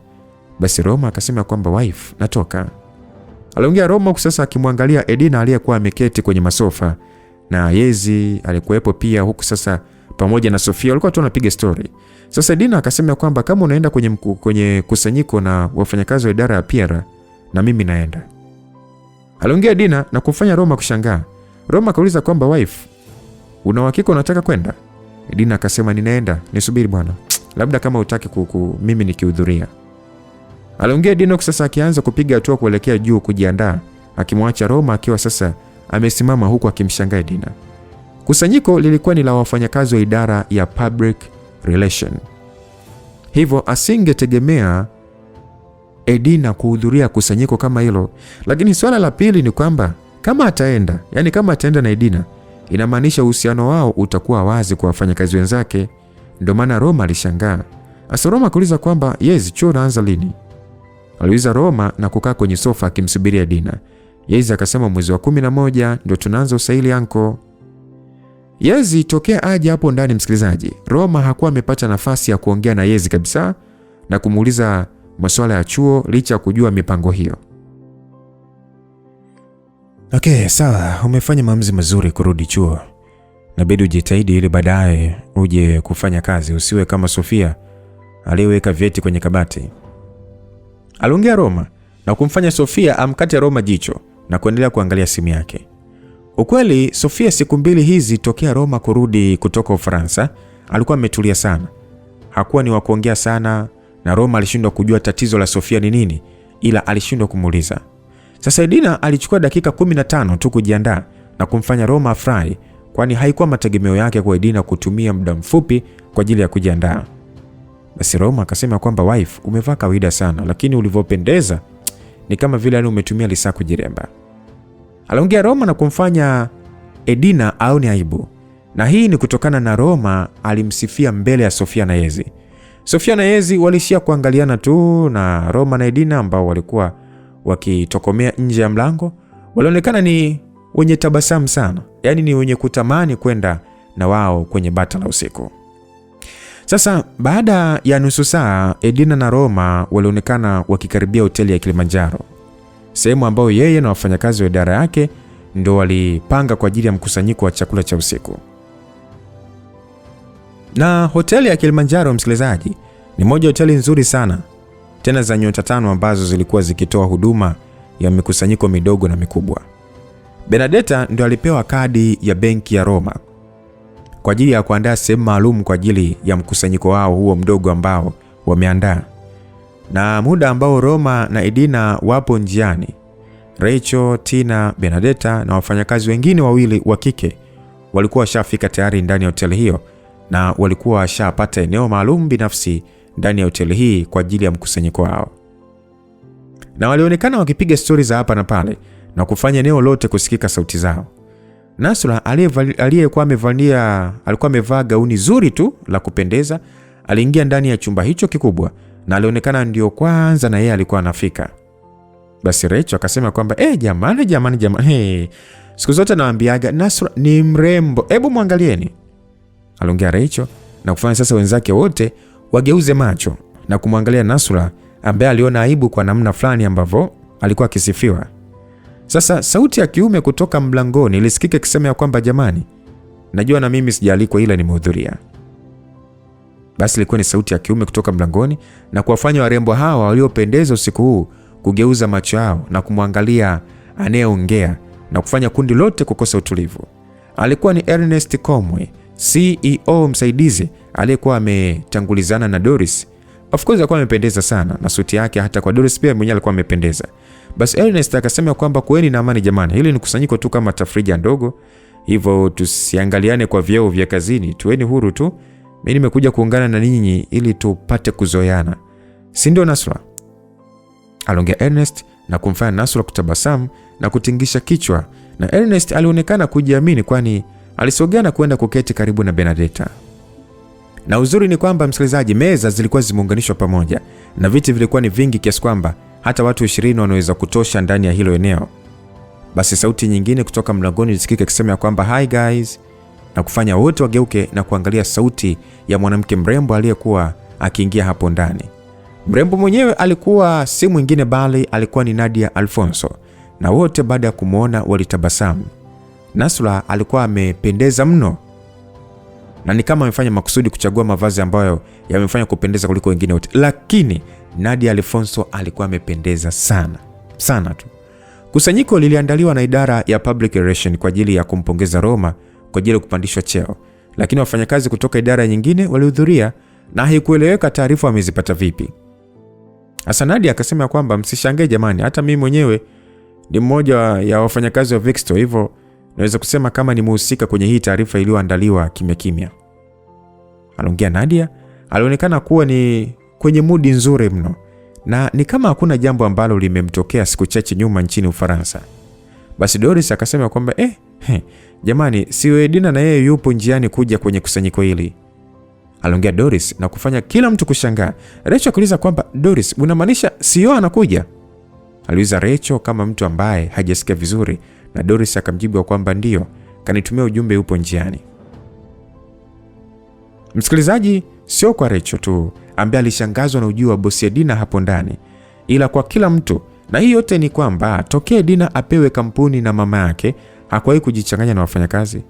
Basi Roma akasema kwamba wife, natoka. Aliongea Roma huku sasa akimwangalia Edina aliyekuwa ameketi kwenye masofa, na Yezi alikuwepo pia huku sasa pamoja na Sofia walikuwa tu wanapiga story. Sasa Edina akasema kwamba kama unaenda kwenye kusanyiko na wafanyakazi wa idara ya PR, na mimi naenda. Aliongea Edina na kumfanya Roma kushangaa. Roma akauliza kwamba wife, una uhakika unataka kwenda? Edina akasema ninaenda, nisubiri bwana. Labda kama utaki mimi nikihudhuria. Aliongea Edina sasa akianza kupiga hatua kuelekea juu kujiandaa, akimwacha Roma akiwa sasa amesimama huku akimshangaa Edina. Kusanyiko lilikuwa ni la wafanyakazi wa idara ya public relation. Hivyo asingetegemea Edina kuhudhuria kusanyiko kama hilo. Lakini swala la pili ni kwamba kama ataenda na Edina, inamaanisha uhusiano wao utakuwa wazi kwa wafanyakazi wenzake. Ndio maana Roma alishangaa. Asa Roma kuuliza kwamba Yezi, chuo unaanza lini? Aliuliza Roma na kukaa kwenye sofa akimsubiri Edina. Yezi akasema mwezi wa 11 ndio tunaanza usaili anko. Yezi tokea aje hapo ndani, msikilizaji, Roma hakuwa amepata nafasi ya kuongea na Yezi kabisa na kumuuliza masuala ya chuo licha ya kujua mipango hiyo. Okay, sawa, umefanya maamuzi mazuri kurudi chuo. Inabidi ujitahidi ili baadaye uje kufanya kazi, usiwe kama Sofia aliyeweka vyeti kwenye kabati. Aliongea Roma na kumfanya Sofia amkate Roma jicho na kuendelea kuangalia simu yake. Ukweli Sofia siku 2 hizi tokea Roma kurudi kutoka Ufaransa alikuwa ametulia sana. Hakuwa ni wa kuongea sana na Roma alishindwa kujua tatizo la Sofia ni nini, ila alishindwa kumuuliza. Sasa Edina alichukua dakika 15 tu kujiandaa na kumfanya Roma afurahi, kwani haikuwa mategemeo yake kwa Edina kutumia muda mfupi kwa ajili ya kujiandaa. Basi Roma akasema kwamba wife, umevaa kawaida sana, lakini ulivyopendeza ni kama vile umetumia lisaa kujiremba. Aliongea Roma na kumfanya Edina aone aibu. Na hii ni kutokana na Roma alimsifia mbele ya Sofia na Yezi. Sofia na Yezi walishia kuangaliana tu, na Roma na Edina ambao walikuwa wakitokomea nje ya mlango walionekana ni wenye tabasamu sana, yaani ni wenye kutamani kwenda na wao kwenye bata la usiku. Sasa baada ya nusu saa, Edina na Roma walionekana wakikaribia hoteli ya Kilimanjaro, sehemu ambayo yeye na wafanyakazi wa idara yake ndio walipanga kwa ajili ya mkusanyiko wa chakula cha usiku. Na hoteli ya Kilimanjaro, msikilizaji, ni moja hoteli nzuri sana, tena za nyota 5 ambazo zilikuwa zikitoa huduma ya mikusanyiko midogo na mikubwa. Bernadetta ndio alipewa kadi ya benki ya Roma kwa ajili ya kuandaa sehemu maalum kwa ajili ya mkusanyiko wao huo mdogo ambao wameandaa. Na muda ambao Roma na Edina wapo njiani, Rachel, Tina, Bernadetta na wafanyakazi wengine 2 wa kike walikuwa washafika tayari ndani ya hoteli hiyo, na walikuwa washapata eneo maalum binafsi ndani ya hoteli hii kwa ajili ya mkusanyiko wao. Na walionekana wakipiga stori za hapa na pale na kufanya eneo lote kusikika sauti zao. Nasra alikuwa amevaa gauni zuri tu la kupendeza, aliingia ndani ya chumba hicho kikubwa na alionekana ndio kwanza na yeye alikuwa anafika. Basi Rachel akasema kwamba jamani, siku zote nawaambiaga Nasra ni mrembo, hebu muangalieni. Aliongea Rachel na kufanya sasa wenzake wote wageuze macho na kumwangalia Nasra, ambaye aliona aibu kwa namna fulani ambavyo alikuwa akisifiwa. Sasa sauti ya kiume kutoka mlangoni ilisikika ikisema ya kwamba jamani, najua na mimi sijaalikwa ila nimehudhuria. Basi ilikuwa ni sauti ya kiume kutoka mlangoni na kuwafanya warembo hawa waliopendeza usiku huu kugeuza macho yao na kumwangalia anayeongea na kufanya kundi lote kukosa utulivu. Alikuwa ni Ernest Comway, CEO msaidizi aliyekuwa ametangulizana na Doris. Of course alikuwa amependeza sana na suti yake hata kwa Doris pia mwenyewe alikuwa amependeza. Basi Ernest akasema kwamba kueni na amani jamani, hili ni kusanyiko tu kama tafrija ndogo, hivyo tusiangaliane kwa vyeo vya kazini, tuweni huru tu. Mimi nimekuja kuungana na ninyi ili tupate kuzoeana, si ndio Nasra? Aliongea Ernest na kumfanya Nasra kutabasamu na kutingisha kichwa, na Ernest alionekana kujiamini kwani alisogea na kwenda kuketi karibu na Benedetta. Na uzuri ni kwamba msikilizaji, meza zilikuwa zimeunganishwa pamoja na viti vilikuwa ni vingi kiasi kwamba hata watu 20 wanaweza kutosha ndani ya hilo eneo. Basi sauti nyingine kutoka mlangoni ilisikika ikisema kwamba hi guys, na kufanya wote wageuke na kuangalia sauti ya mwanamke mrembo aliyekuwa akiingia hapo ndani. Mrembo mwenyewe alikuwa si mwingine bali alikuwa ni Nadia Alfonso, na wote baada ya kumuona walitabasamu. Nasra alikuwa amependeza mno na ni kama amefanya makusudi kuchagua mavazi ambayo yamefanya kupendeza kuliko wengine wote, lakini Nadia Alfonso alikuwa amependeza sana tu. Kusanyiko liliandaliwa na idara ya Public Relation kwa ajili ya kumpongeza Roma kwa ajili ya kupandishwa cheo, lakini wafanyakazi kutoka idara nyingine walihudhuria na haikueleweka taarifa wamezipata vipi. Hasa Nadia akasema kwamba msishangae jamani, hata mimi mwenyewe ni mmoja ya wafanyakazi wa Vexto, hivyo naweza kusema kama ni mhusika kwenye hii taarifa iliyoandaliwa kimya. Aliongea Nadia, alionekana kuwa ni kwenye mudi nzuri mno na ni kama hakuna jambo ambalo limemtokea siku chache nyuma nchini Ufaransa. Basi Doris akasema kwamba jamani, si Edina na yeye yupo njiani kuja kwenye kusanyiko hili. Aliongea Doris na kufanya kila mtu kushangaa. Rachel akauliza kwamba Doris, unamaanisha CEO anakuja? Aliuliza Rachel kama mtu ambaye hajasikia vizuri, na Doris akamjibu kwamba ndio, kanitumia ujumbe yupo njiani. Msikilizaji, sio kwa Rachel tu ambaye alishangazwa na ujio wa bosi Edina hapo ndani, ila kwa kila mtu. Na hii yote ni kwamba tokea Edina apewe kampuni na mama yake hakuwahi kujichanganya na wafanyakazi.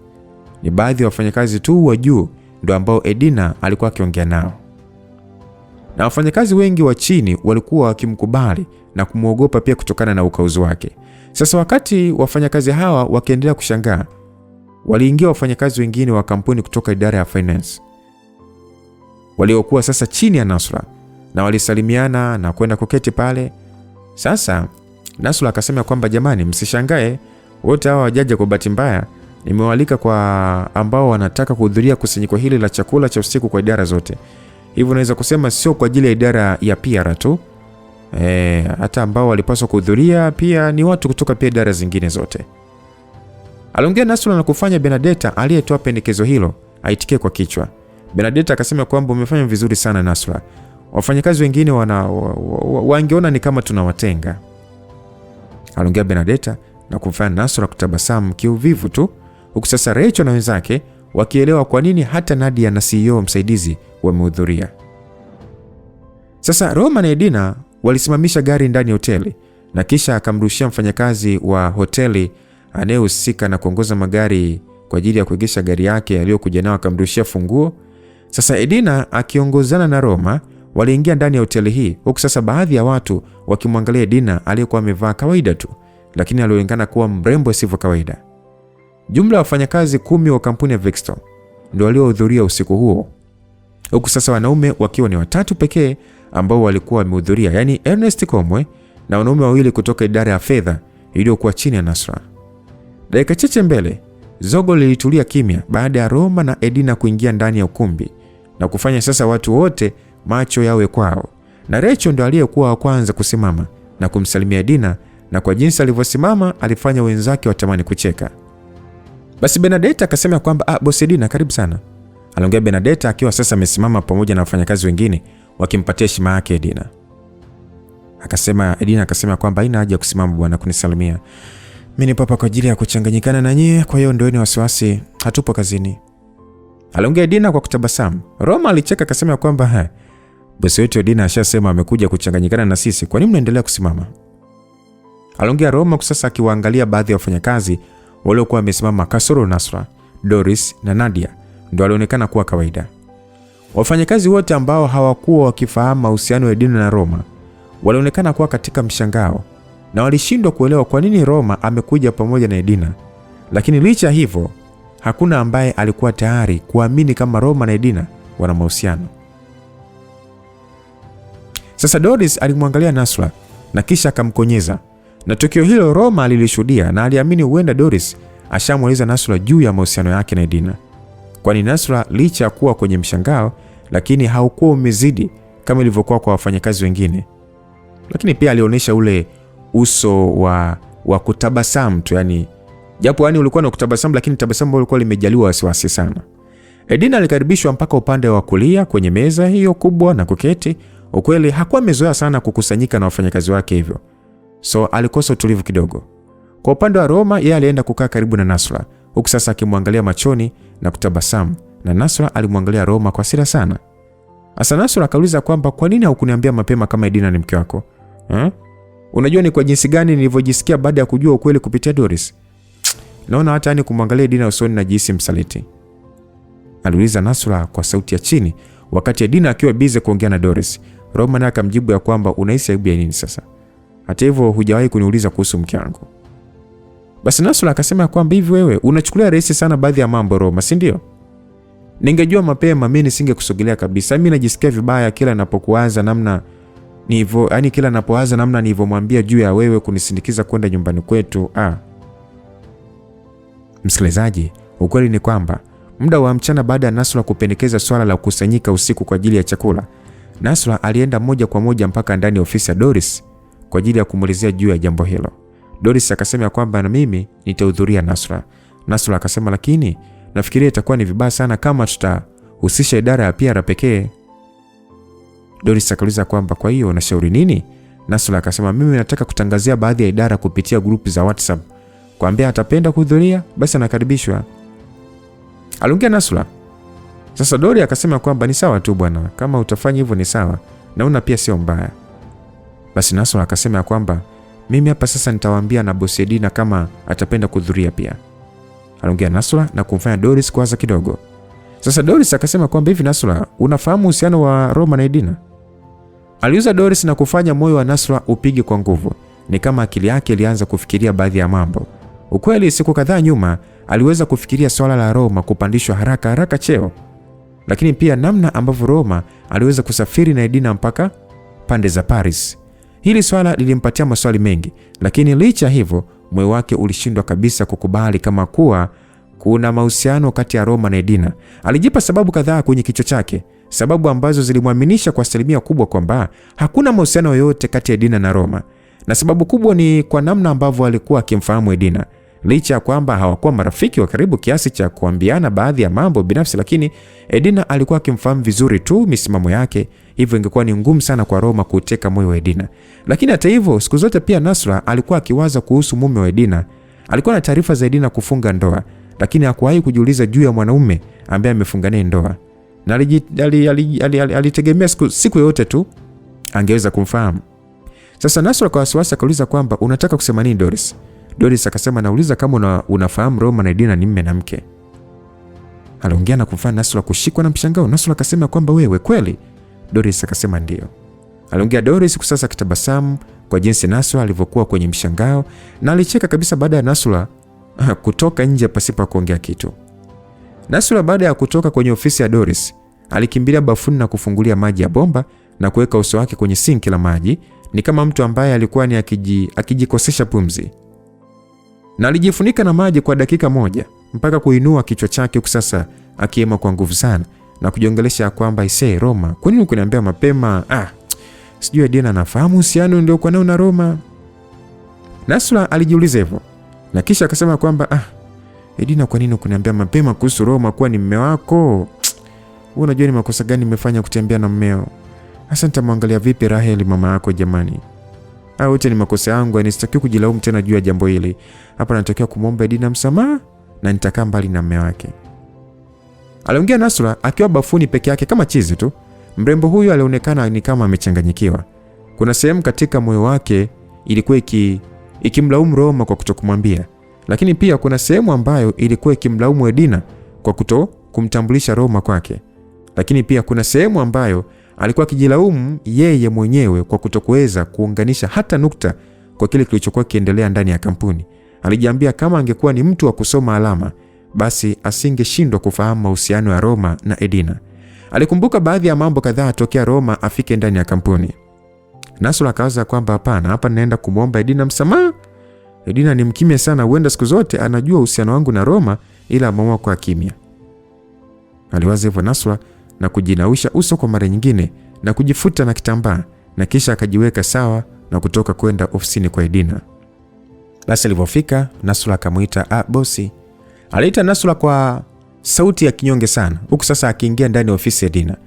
Ni baadhi ya wafanyakazi tu wa juu ndio ambao Edina alikuwa akiongea nao, na wafanyakazi wengi wa chini walikuwa wakimkubali na kumuogopa pia kutokana na ukauzi wake. Sasa wakati wafanyakazi hawa wakiendelea kushangaa, waliingia wafanyakazi wengine wa kampuni kutoka idara ya finance waliokuwa sasa chini ya Nasra, na walisalimiana na kwenda kuketi pale. Sasa Nasra akasema kwamba jamani, msishangae, wote hawa wajaja kwa bahati mbaya, nimewalika kwa ambao wanataka kuhudhuria kusanyiko hili la chakula cha usiku kwa idara zote. Hivyo naweza kusema sio kwa ajili ya idara ya PR tu, hata ambao walipaswa kuhudhuria pia ni watu kutoka pia idara zingine zote. Aliongea Nasra na kufanya Benedetta aliyetoa pendekezo hilo aitikie kwa kichwa. Benedetta akasema kwamba umefanya vizuri sana Nasra, wafanyakazi wengine wangeona ni kama tunawatenga. Aliongea Benedetta na kumfanya Nasra kutabasamu kiuvivu tu, huku sasa Rachel na wenzake wakielewa kwa nini hata Nadia na CEO msaidizi wamehudhuria. Sasa Roma na Edina walisimamisha gari ndani ya hoteli na kisha akamrushia mfanyakazi wa hoteli anayehusika na kuongoza magari kwa ajili ya kuegesha gari yake aliyokuja nao, akamrushia funguo. Sasa Edina akiongozana na Roma waliingia ndani ya hoteli hii, huku sasa baadhi ya watu wakimwangalia Edina aliyekuwa amevaa kawaida tu, lakini alionekana kuwa mrembo sivyo kawaida. Jumla ya wafanyakazi 10 wa kampuni ya Vexto ndio waliohudhuria usiku huo, huku sasa wanaume wakiwa ni 3 pekee ambao walikuwa wamehudhuria, yani Ernest Comway na wanaume 2 kutoka idara ya fedha iliyokuwa chini ya Nasra. Dakika chache mbele, zogo lilitulia kimya baada ya Roma na Edina kuingia ndani ya ukumbi na kufanya sasa watu wote macho yawe kwao, na Rachel ndo aliyekuwa wa kwanza kusimama na kumsalimia Edina na kwa jinsi alivyosimama alifanya wenzake watamani kucheka. Basi Bernadette akasema kwamba bosi Edina, karibu sana. Aliongea Bernadette akiwa sasa amesimama pamoja na wafanyakazi wengine wakimpatia heshima yake Edina. Edina akasema kwamba haina haja kusimama bwana kunisalimia. Mimi nipo hapa kwa ajili ya kuchanganyikana na nyie, kwa hiyo ndio ni wasiwasi, hatupo kazini. Aliongea Edina kwa kutabasamu. Roma alicheka akasema kwamba bosi wetu Edina ashasema amekuja kuchanganyikana na sisi, kwa nini mnaendelea kusimama? Aliongea Roma sasa akiwaangalia baadhi ya wafanyakazi waliokuwa wamesimama kasoro Nasra, Doris na Nadia ndio walionekana kuwa kawaida. Wafanyakazi wote ambao hawakuwa wakifahamu mahusiano ya Edina na Roma walionekana kuwa katika mshangao na walishindwa kuelewa kwa nini Roma amekuja pamoja na Edina. Lakini licha hivyo, hakuna ambaye alikuwa tayari kuamini kama Roma na Edina wana mahusiano. Sasa Doris alimwangalia Nasra na kisha akamkonyeza. Na tukio hilo Roma alilishuhudia na aliamini huenda Doris ashamweleza Nasra juu ya mahusiano yake na Edina. Kwani Nasra licha ya kuwa kwenye mshangao, lakini haukuwa umezidi kama ilivyokuwa kwa wafanyakazi wengine. Lakini pia alionyesha ule uso wa kutabasamu tu, japo ulikuwa na kutabasamu, lakini tabasamu lilikuwa limejaliwa wasiwasi sana. Edina alikaribishwa mpaka upande wa kulia kwenye meza hiyo kubwa na kuketi. Ukweli hakuwa amezoea sana kukusanyika na wafanyakazi wake hivyo, so alikosa utulivu kidogo. Kwa upande wa Roma, yeye alienda kukaa karibu na Nasra, huku sasa akimwangalia machoni na kutabasamu, na Nasra alimwangalia Roma kwa hasira sana. Asa Nasra akauliza kwamba kwa nini hukuniambia mapema kama Edina ni mke wako? Unajua ni kwa jinsi gani nilivyojisikia baada ya kujua ukweli kupitia Doris? Naona hata kumwangalia Edina usoni na jinsi msaliti. Aliuliza Nasra kwa sauti ya chini wakati Edina akiwa busy kuongea na Doris. Roma naye akamjibu ya kwamba unahisi aibu ya nini sasa? Hata hivyo hujawahi kuniuliza kuhusu mke wangu. Basi Nasra akasema kwamba hivi wewe unachukulia rahisi sana baadhi ya mambo Roma, si ndio? Ningejua mapema mimi nisingekusogelea kabisa. Mimi najisikia vibaya kila ninapokuwaza namna nilivyomwambia juu ya wewe kunisindikiza kwenda nyumbani kwetu. Msikilizaji, ukweli ni kwamba muda wa mchana baada ya Nasra kupendekeza swala la kukusanyika usiku kwa ajili ya chakula, Nasra alienda moja kwa moja mpaka ndani ya ofisi ya Doris kwa ajili ya kumuelezea juu ya jambo hilo. Doris akasema kwamba na mimi nitahudhuria Nasra. Nasra akasema lakini nafikiria itakuwa ni vibaya sana kama tutahusisha idara ya PR pekee. Doris akauliza kwamba kwa hiyo unashauri nini? Nasra akasema mimi nataka kutangazia baadhi ya idara kupitia grupu za WhatsApp. Kwambia atapenda kuhudhuria basi anakaribishwa. Aliongea Nasra. Sasa Doris akasema kwamba ni sawa tu bwana, kama utafanya hivyo ni sawa, naona pia sio mbaya. Basi Nasra akasema kwamba mimi hapa sasa nitawaambia na bosi Edina kama atapenda kuhudhuria pia. Aliongea Nasra na kumfanya Doris kuwaza kidogo. Sasa Doris akasema kwamba hivi Nasra, unafahamu uhusiano wa Roma na Edina? Aliuza Doris na kufanya moyo wa Nasra upige kwa nguvu. Ni kama akili yake ilianza kufikiria baadhi ya mambo. Ukweli siku kadhaa nyuma aliweza kufikiria swala la Roma kupandishwa haraka cheo. Lakini pia namna ambavyo Roma aliweza kusafiri na Edina mpaka pande za Paris. Hili swala lilimpatia maswali mengi, lakini licha hivyo moyo wake ulishindwa kabisa kukubali kama kuwa kuna mahusiano kati ya Roma na Edina. Alijipa sababu kadhaa kwenye kichwa chake, sababu ambazo zilimwaminisha kwa asilimia kubwa kwamba hakuna mahusiano yoyote kati ya Edina na Roma. Na sababu kubwa ni kwa namna ambavyo alikuwa akimfahamu Edina. Licha ya kwamba hawakuwa marafiki wa karibu kiasi cha kuambiana baadhi ya mambo binafsi, lakini Edina alikuwa akimfahamu vizuri tu misimamo yake, hivyo ingekuwa ni ngumu sana kwa Roma kuteka moyo wa Edina. Lakini hata hivyo, siku zote pia Nasra alikuwa akiwaza kuhusu mume wa Edina. Alikuwa na taarifa za Edina kufunga ndoa, lakini hakuwahi kujiuliza juu ya mwanaume ambaye amefunga naye ndoa. Na alitegemea siku yote tu angeweza kumfahamu. Sasa Nasra kwa wasiwasi akauliza kwamba unataka kusema nini Doris? Doris akasema nauliza kama unafahamu Roma na Edina ni mume na mke. Aliongea na kumfanya Nasra kushikwa na mshangao. Nasra akasema kwamba wewe kweli? Doris akasema ndio. Aliongea Doris kusasa kitabasamu kwa jinsi Nasra alivyokuwa kwenye mshangao, na alicheka kabisa baada ya Nasra kutoka nje pasipo kuongea kitu. Nasra baada ya kutoka kwenye ofisi ya Doris alikimbilia bafuni na kufungulia maji ya bomba na kuweka uso wake kwenye sinki la maji. Ni kama mtu ambaye alikuwa ni akijikosesha pumzi. Na alijifunika na maji kwa dakika moja mpaka kuinua kichwa chake kusasa akiema kwa nguvu sana na kujiongelesha kwamba isee Roma, kwa nini ukuniambia mapema? Sijui Edina anafahamu uhusiano ndio kwa nao na Roma. Nasra alijiuliza hivyo na kisha akasema kwamba Edina, kwa nini kuniambia mapema kuhusu Roma kuwa ni mume wako? Unajua ni makosa gani nimefanya kutembea na mmeo? Sasa nitamwangalia vipi Rahel mama yako jamani? Wote ni makosa yangu, nisitakiwa kujilaumu tena juu ya jambo hili. Hapa natakiwa kumwomba Edina msamaha na nitakaa mbali na mume wake. Aliongea Nasra akiwa bafuni peke yake kama chizi tu. Mrembo huyu alionekana ni kama amechanganyikiwa. Kuna sehemu katika moyo wake ilikuwa ikimlaumu Roma kwa kutokumwambia, lakini pia kuna sehemu ambayo ilikuwa ikimlaumu Edina kwa kumtambulisha Roma kwake. Lakini pia kuna sehemu ambayo alikuwa akijilaumu yeye mwenyewe kwa kutokuweza kuunganisha hata nukta kwa kile kilichokuwa kiendelea ndani ya kampuni. Alijiambia kama angekuwa ni mtu wa kusoma alama, basi asingeshindwa kufahamu mahusiano ya Roma na Edina. Alikumbuka baadhi ya mambo kadhaa tokea Roma afike ndani ya kampuni. Nasra akawaza kwamba hapana, hapa ninaenda kumwomba Edina msamaha. Edina ni mkimya sana, huenda siku zote anajua uhusiano wangu na Roma, ila ameamua kwa kimya. Aliwaza hivyo Nasra na kujinawisha uso kwa mara nyingine na kujifuta na kitambaa, na kisha akajiweka sawa na kutoka kwenda ofisini kwa Edina. Basi alipofika, Nasra akamuita bosi. Aliita Nasra kwa sauti ya kinyonge sana, huku sasa akiingia ndani ya ofisi ya Edina.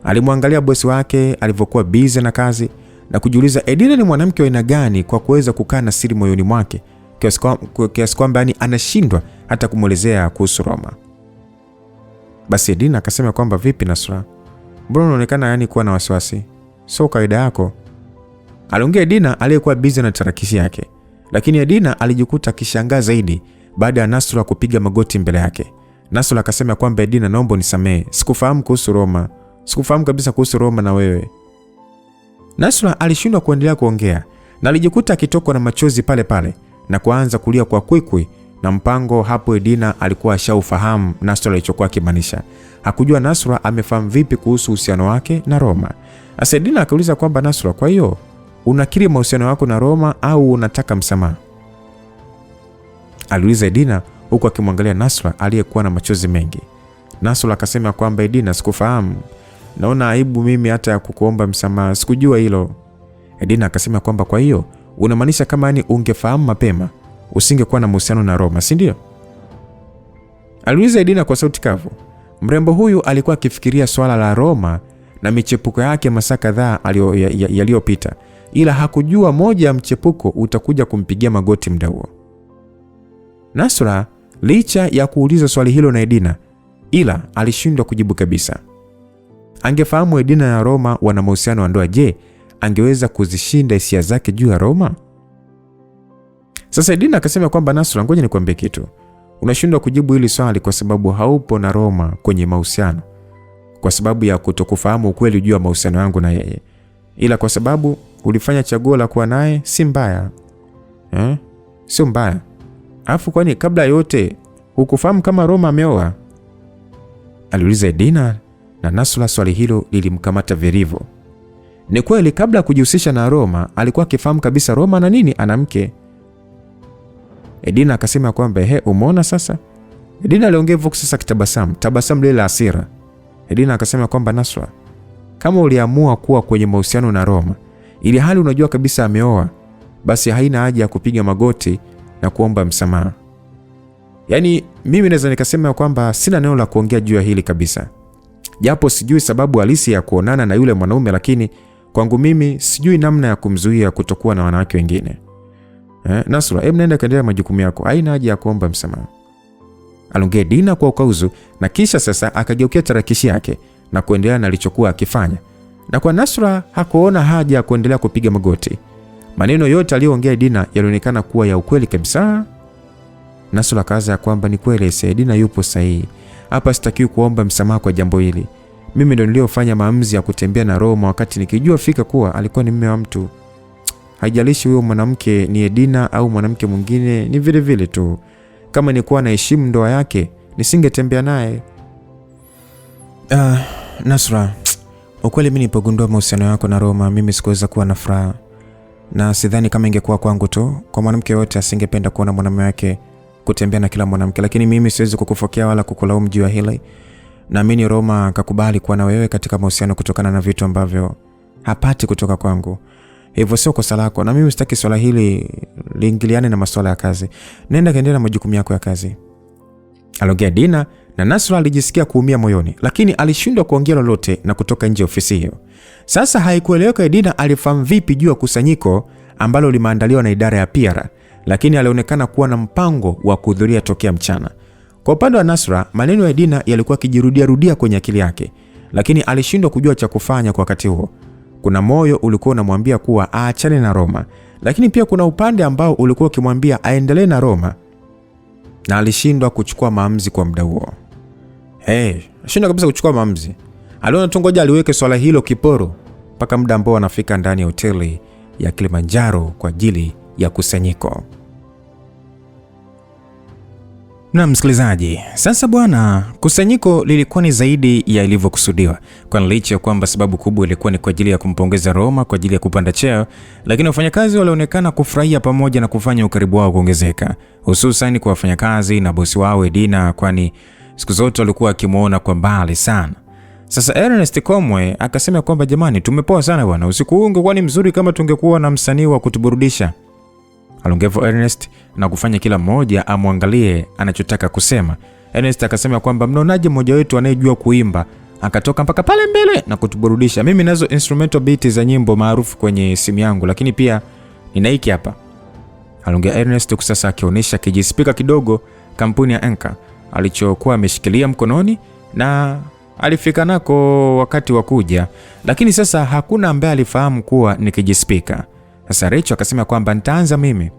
Alimwangalia bosi wake alivyokuwa busy na kazi na kujiuliza Edina ni mwanamke wa aina gani kwa kuweza kukaa na siri moyoni mwake kiasi kwamba yani anashindwa hata kumuelezea kuhusu Roma. Basi Edina akasema kwamba vipi Nasra? Mbona unaonekana yani kuwa na wasiwasi? Sio kawaida yako. Aliongea Edina aliyekuwa busy na tarakishi yake. Lakini Edina alijikuta akishangaa zaidi baada ya Nasra kupiga magoti mbele yake. Nasra akasema kwamba Edina, naomba unisamehe. Sikufahamu kuhusu Roma. Sikufahamu kabisa kuhusu Roma na wewe. Nasra alishindwa kuendelea kuongea na alijikuta akitokwa na machozi pale pale na kuanza kulia kwa kwikwi, na mpango hapo Edina alikuwa ashaufahamu Nasra alichokuwa kimaanisha. Hakujua Nasra amefahamu vipi kuhusu uhusiano wake na Roma. Asa Edina akauliza kwamba Nasra, kwa hiyo unakiri mahusiano wako na Roma au unataka msamaha? Aliuliza Edina huku akimwangalia Nasra aliyekuwa na machozi mengi. Nasra akasema kwamba Edina, sikufahamu. Naona aibu mimi hata ya kukuomba msamaha, sikujua hilo. Edina akasema kwamba kwa hiyo unamaanisha kama yani ungefahamu mapema usingekuwa na mahusiano na Roma, si ndio? Aliuliza Edina kwa sauti kavu. Mrembo huyu alikuwa akifikiria swala la Roma na michepuko yake masaa kadhaa yaliyopita, ila hakujua moja ya mchepuko utakuja kumpigia magoti muda huo. Nasra licha ya kuuliza swali hilo na Edina, ila alishindwa kujibu kabisa. Angefahamu Edina na Roma wana mahusiano ya ndoa, je, angeweza kuzishinda hisia zake juu ya Roma? Sasa Edina akasema kwamba Nasra, ngoja nikwambie kitu. Unashindwa kujibu hili swali kwa sababu haupo na Roma kwenye mahusiano, kwa sababu ya kutokufahamu ukweli juu ya mahusiano yangu na yeye. Ila kwa sababu ulifanya chaguo la kuwa naye, si mbaya. Sio mbaya. Alafu kwani kabla yote hukufahamu kama Roma ameoa? Aliuliza Edina, na Nasra swali hilo lilimkamata virivo. Ni kweli kabla kujihusisha na Roma alikuwa akifahamu kabisa Roma na nini ana mke. Edina akasema kwamba umeona sasa? Edina aliongea hivyo sasa tabasamu lile la hasira. Edina akasema kwamba Nasra, kama uliamua kuwa kwenye mahusiano na Roma ili hali unajua kabisa ameoa, basi haina haja ya kupiga magoti na kuomba msamaha. Yaani mimi naweza nikasema kwamba sina neno la kuongea juu ya hili kabisa. Japo sijui sababu halisi ya kuonana na yule mwanaume, lakini kwangu mimi sijui namna ya kumzuia kutokuwa na wanawake wengine. Nasra, nenda kaendelea majukumu yako. Haina haja ya kuomba msamaha. Aliongea Edina kwa ukauzu na kisha sasa akageukia tarakishi yake na kuendelea na alichokuwa akifanya. Na kwa Nasra hakuona haja ya kuendelea kupiga magoti. Maneno yote aliyoongea Edina yalionekana kuwa ya ukweli kabisa. Nasra akaanza kwamba ni kweli Edina yupo sahihi. Hapa sitakiwi kuomba msamaha kwa jambo hili. Mimi ndo niliyofanya maamuzi ya kutembea na Roma wakati nikijua fika kuwa alikuwa ni mume wa mtu. Haijalishi huyo mwanamke ni Edina au mwanamke mwingine, ni vile vile tu. Kama nilikuwa naheshimu ndoa yake, nisingetembea naye. Nasra, ukweli mimi nilipogundua mahusiano yako na Roma, mimi sikuweza kuwa na furaha. Na sidhani kama ingekuwa kwangu tu, kwa mwanamke yote asingependa kuona mwanamume wake kutembea na kila mwanamke, lakini mimi siwezi kukufokea wala kukulaumu juu ya hili. Naamini Roma akakubali kuwa na wewe katika mahusiano kutokana na vitu ambavyo hapati kutoka kwangu. hivyo sio kosa lako, na mimi sitaki swala hili liingiliane na masuala ya kazi. Nenda kaendelea na majukumu yako ya kazi. Aliongea Dina, na Nasra alijisikia kuumia moyoni, lakini alishindwa kuongea lolote na kutoka nje ofisi hiyo. Sasa haikueleweka Dina alifahamu vipi juu ya kusanyiko ambalo limeandaliwa na idara ya PR, lakini alionekana kuwa na mpango wa kuhudhuria tokea mchana. Kwa upande wa Nasra, maneno ya Dina yalikuwa kijirudia kwenye akili yake, lakini alishindwa kujua cha kufanya kwa wakati huo. Kuna moyo ulikuwa unamwambia kuwa aachane na Roma, lakini pia kuna upande ambao ulikuwa ukimwambia aendelee na Roma, na alishindwa kuchukua maamuzi kwa muda huo. Alishindwa kabisa kuchukua maamuzi. Aliona tu ngoja aliweke swala hilo kiporo mpaka muda ambao anafika ndani ya hoteli ya Kilimanjaro kwa ajili ya kusanyiko. Na msikilizaji, sasa bwana, kusanyiko lilikuwa ni zaidi ya ilivyokusudiwa. Kwa licha ya kwamba sababu kubwa ilikuwa ni kwa ajili ya kumpongeza Roma kwa ajili ya kupanda cheo, lakini wafanyakazi walionekana kufurahia pamoja na kufanya ukaribu wao kuongezeka, hususan kwa wafanyakazi na bosi wao Dina, kwani siku zote walikuwa wakimuona kwa mbali sana. Sasa Ernest Komwe akasema kwamba jamani, tumepoa sana bwana, usiku huu ungekuwa ni mzuri kama tungekuwa na msanii wa kutuburudisha. Alongevo Ernest na kufanya kila mmoja amwangalie anachotaka kusema. Ernest akasema kwamba mnaonaje mmoja wetu anayejua kuimba akatoka mpaka pale mbele na kutuburudisha. Mimi nazo instrumental beat za nyimbo maarufu kwenye simu yangu, lakini pia nina hiki hapa. Alongea Ernest sasa akionyesha kijispika kidogo kampuni ya Anchor alichokuwa ameshikilia mkononi, na alifika nako wakati wa kuja, lakini sasa hakuna ambaye alifahamu kuwa ni kijispika. Sasa Rachel akasema kwamba nitaanza mimi.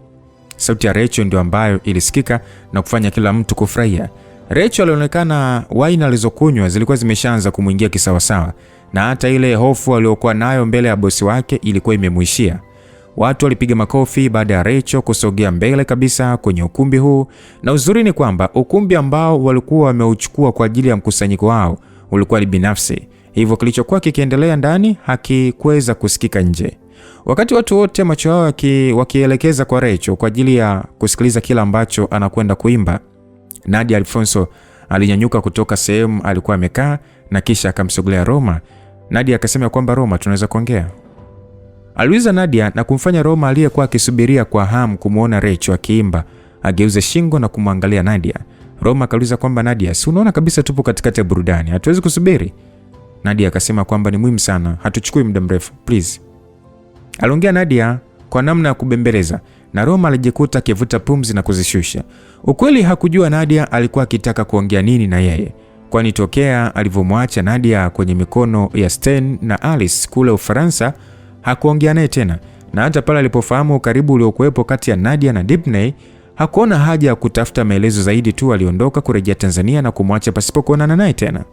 Sauti ya Rachel ndio ambayo ilisikika na kufanya kila mtu kufurahia. Rachel alionekana wine alizokunywa zilikuwa zimeshaanza kumuingia kisawasawa, na hata ile hofu aliyokuwa nayo mbele ya bosi wake ilikuwa imemuishia. Watu walipiga makofi baada ya Rachel kusogea mbele kabisa kwenye ukumbi huu, na uzuri ni kwamba ukumbi ambao walikuwa wameuchukua kwa ajili ya mkusanyiko wao ulikuwa ni binafsi, hivyo kilichokuwa kikiendelea ndani hakikuweza kusikika nje. Wakati watu wote macho yao wakielekeza kwa Rachel kwa ajili ya kusikiliza kila ambacho anakwenda kuimba, Nadia Alfonso alinyanyuka kutoka sehemu alikuwa amekaa na kisha akamsogelea Roma. Nadia akasema kwamba Roma, tunaweza kuongea? Aliuliza Nadia na kumfanya Roma aliyekuwa akisubiria kwa hamu kumuona Rachel akiimba ageuze shingo na kumwangalia Nadia. Roma akauliza kwamba Nadia, si unaona kabisa tupo katikati ya burudani, hatuwezi kusubiri? Nadia akasema kwamba ni muhimu sana, hatuchukui muda mrefu, please. Aliongea Nadia kwa namna ya kubembeleza, na Roma alijikuta akivuta pumzi na kuzishusha. Ukweli hakujua Nadia alikuwa akitaka kuongea nini na yeye, kwani tokea alivyomwacha Nadia kwenye mikono ya Sten na Alice kule Ufaransa hakuongea naye tena, na hata pale alipofahamu ukaribu uliokuwepo kati ya Nadia na Dibney hakuona haja ya kutafuta maelezo zaidi tu. Aliondoka kurejea Tanzania na kumwacha pasipo kuonana naye tena.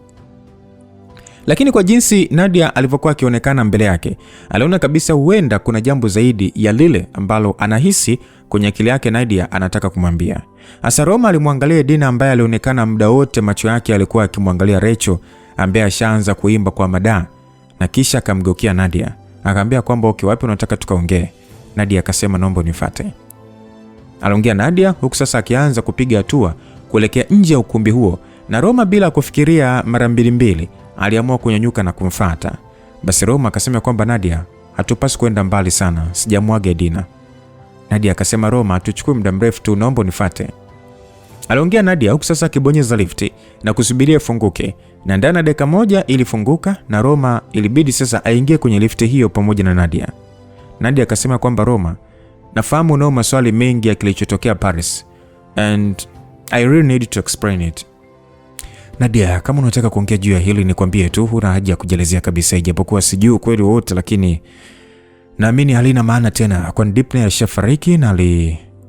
Lakini kwa jinsi Nadia alivyokuwa akionekana mbele yake, aliona kabisa huenda kuna jambo zaidi ya lile ambalo anahisi kwenye akili yake Nadia anataka kumwambia. Asa Roma alimwangalia Dina ambaye alionekana muda wote macho yake alikuwa akimwangalia Rachel ambaye ashaanza kuimba kwa mada, na kisha akamgeukia Nadia akamwambia kwamba okay, wapi unataka tukaongee? Nadia akasema naomba unifuate. Aliongea Nadia huku sasa akianza kupiga hatua kuelekea nje ya ukumbi huo, na Roma bila kufikiria mara mbili aliamua kunyanyuka na kumfuata. Basi Roma akasema kwamba Nadia, hatupasi kwenda mbali sana, sijamwaga Dina. Nadia akasema Roma, tuchukue muda mrefu tu, naomba unifuate. Aliongea Nadia huku sasa akibonyeza lifti na kusubiria ifunguke, na ndani ya dakika moja ilifunguka na Roma ilibidi sasa aingie kwenye lifti hiyo pamoja na Nadia. Nadia akasema kwamba Roma, nafahamu unao maswali mengi ya kilichotokea Paris, and I really need to explain it. Nadia, kama unataka kuongea juu ya hili nikwambie tu, huna haja ya kujelezea kabisa, ijapokuwa sijui ukweli wote, lakini naamini halina maana tena, kwani Dibney alishafariki na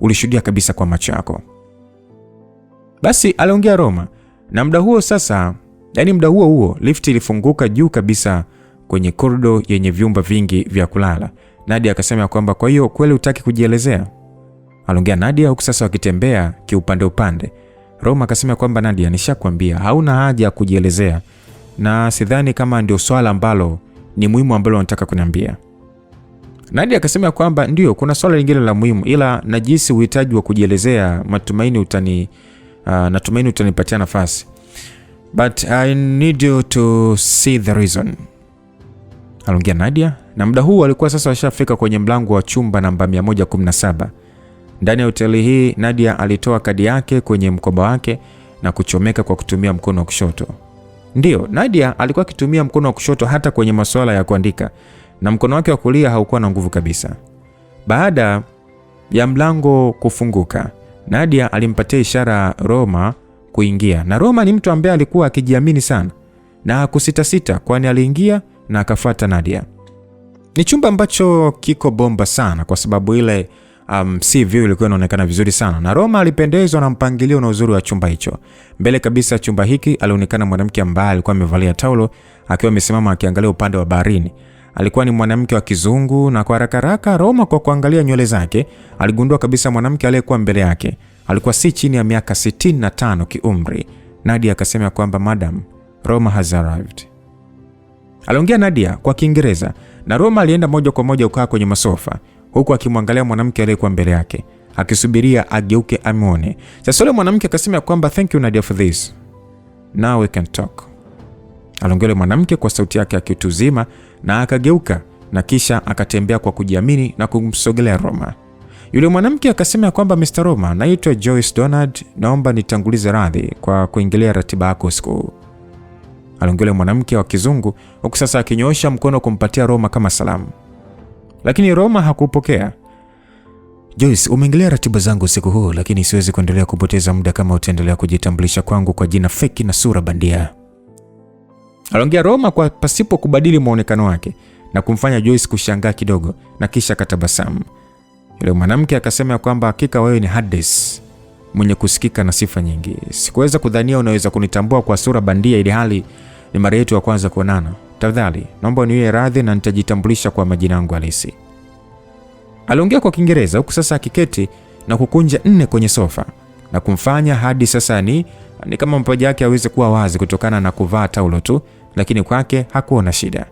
ulishuhudia kabisa kwa macho yako. Basi aliongea Roma, na muda huo sasa, yani muda huo lifti ilifunguka juu kabisa kwenye korido yenye vyumba vingi vya kulala. Nadia akasema kwamba kwa hiyo kweli hutaki kujielezea? Aliongea Nadia huku sasa wakitembea kiupande upande. Roma akasema kwamba Nadia, nishakwambia hauna haja ya kujielezea, na sidhani kama ndio swala ambalo ni muhimu ambalo unataka kuniambia. Nadia akasema kwamba ndio kuna swala lingine la muhimu, ila najisi uhitaji wa kujielezea, natumaini utanipatia nafasi. But I need you to see the reason. aliongea Nadia, na muda huu alikuwa sasa washafika kwenye mlango wa chumba namba 117. Ndani ya hoteli hii Nadia alitoa kadi yake kwenye mkoba wake na kuchomeka kwa kutumia mkono wa kushoto. Ndio, Nadia alikuwa akitumia mkono wa kushoto hata kwenye masuala ya kuandika, na mkono wake wa kulia haukuwa na nguvu kabisa. Baada ya mlango kufunguka, Nadia alimpatia ishara Roma kuingia. Na Roma ni mtu ambaye alikuwa akijiamini sana na hakusitasita, kwani aliingia na akafuata Nadia. Ni chumba ambacho kiko bomba sana kwa sababu ile sea view ilikuwa inaonekana vizuri sana, na Roma alipendezwa na mpangilio na uzuri wa chumba hicho. Mbele kabisa chumba hiki alionekana mwanamke ambaye alikuwa amevalia taulo akiwa amesimama akiangalia upande wa baharini. Alikuwa ni mwanamke wa kizungu, na kwa haraka Roma kwa kuangalia nywele zake aligundua kabisa mwanamke aliyekuwa mbele yake alikuwa si chini ya miaka 65 kiumri. Nadia akasema kwamba Madam, Roma has arrived. Aliongea Nadia kwa Kiingereza, na Roma alienda moja kwa moja kukaa kwenye masofa huku akimwangalia mwanamke aliyekuwa mbele yake akisubiria ageuke amuone. Sasa yule mwanamke akasema kwamba thank you Nadia for this. Now we can talk. Aliongea mwanamke kwa sauti yake akituzima na akageuka na kisha akatembea kwa kujiamini na kumsogelea Roma. Yule mwanamke akasema kwamba Mr. Roma, naitwa Joyce Donald, naomba nitangulize radhi kwa kuingilia ratiba yako siku. Aliongea mwanamke wa kizungu huku sasa akinyoosha mkono kumpatia Roma kama salamu. Lakini Roma hakupokea. Joyce, umeingilia ratiba zangu siku huu, lakini siwezi kuendelea kupoteza muda kama utaendelea kujitambulisha kwangu kwa jina feki na sura bandia. Aliongea Roma kwa pasipo kubadili muonekano wake na kumfanya Joyce kushangaa kidogo na kisha katabasamu. Yule mwanamke akasema kwamba hakika wewe ni Hades mwenye kusikika na sifa nyingi. Sikuweza kudhania unaweza kunitambua kwa sura bandia ili hali ni mara yetu ya kwanza kuonana. Tafadhali, naomba uniwe radhi na nitajitambulisha kwa majina yangu halisi. Aliongea kwa Kiingereza huku sasa akiketi na kukunja nne kwenye sofa na kumfanya hadi sasa ni kama mapaja yake aweze kuwa wazi kutokana na kuvaa taulo tu, lakini kwake hakuona shida.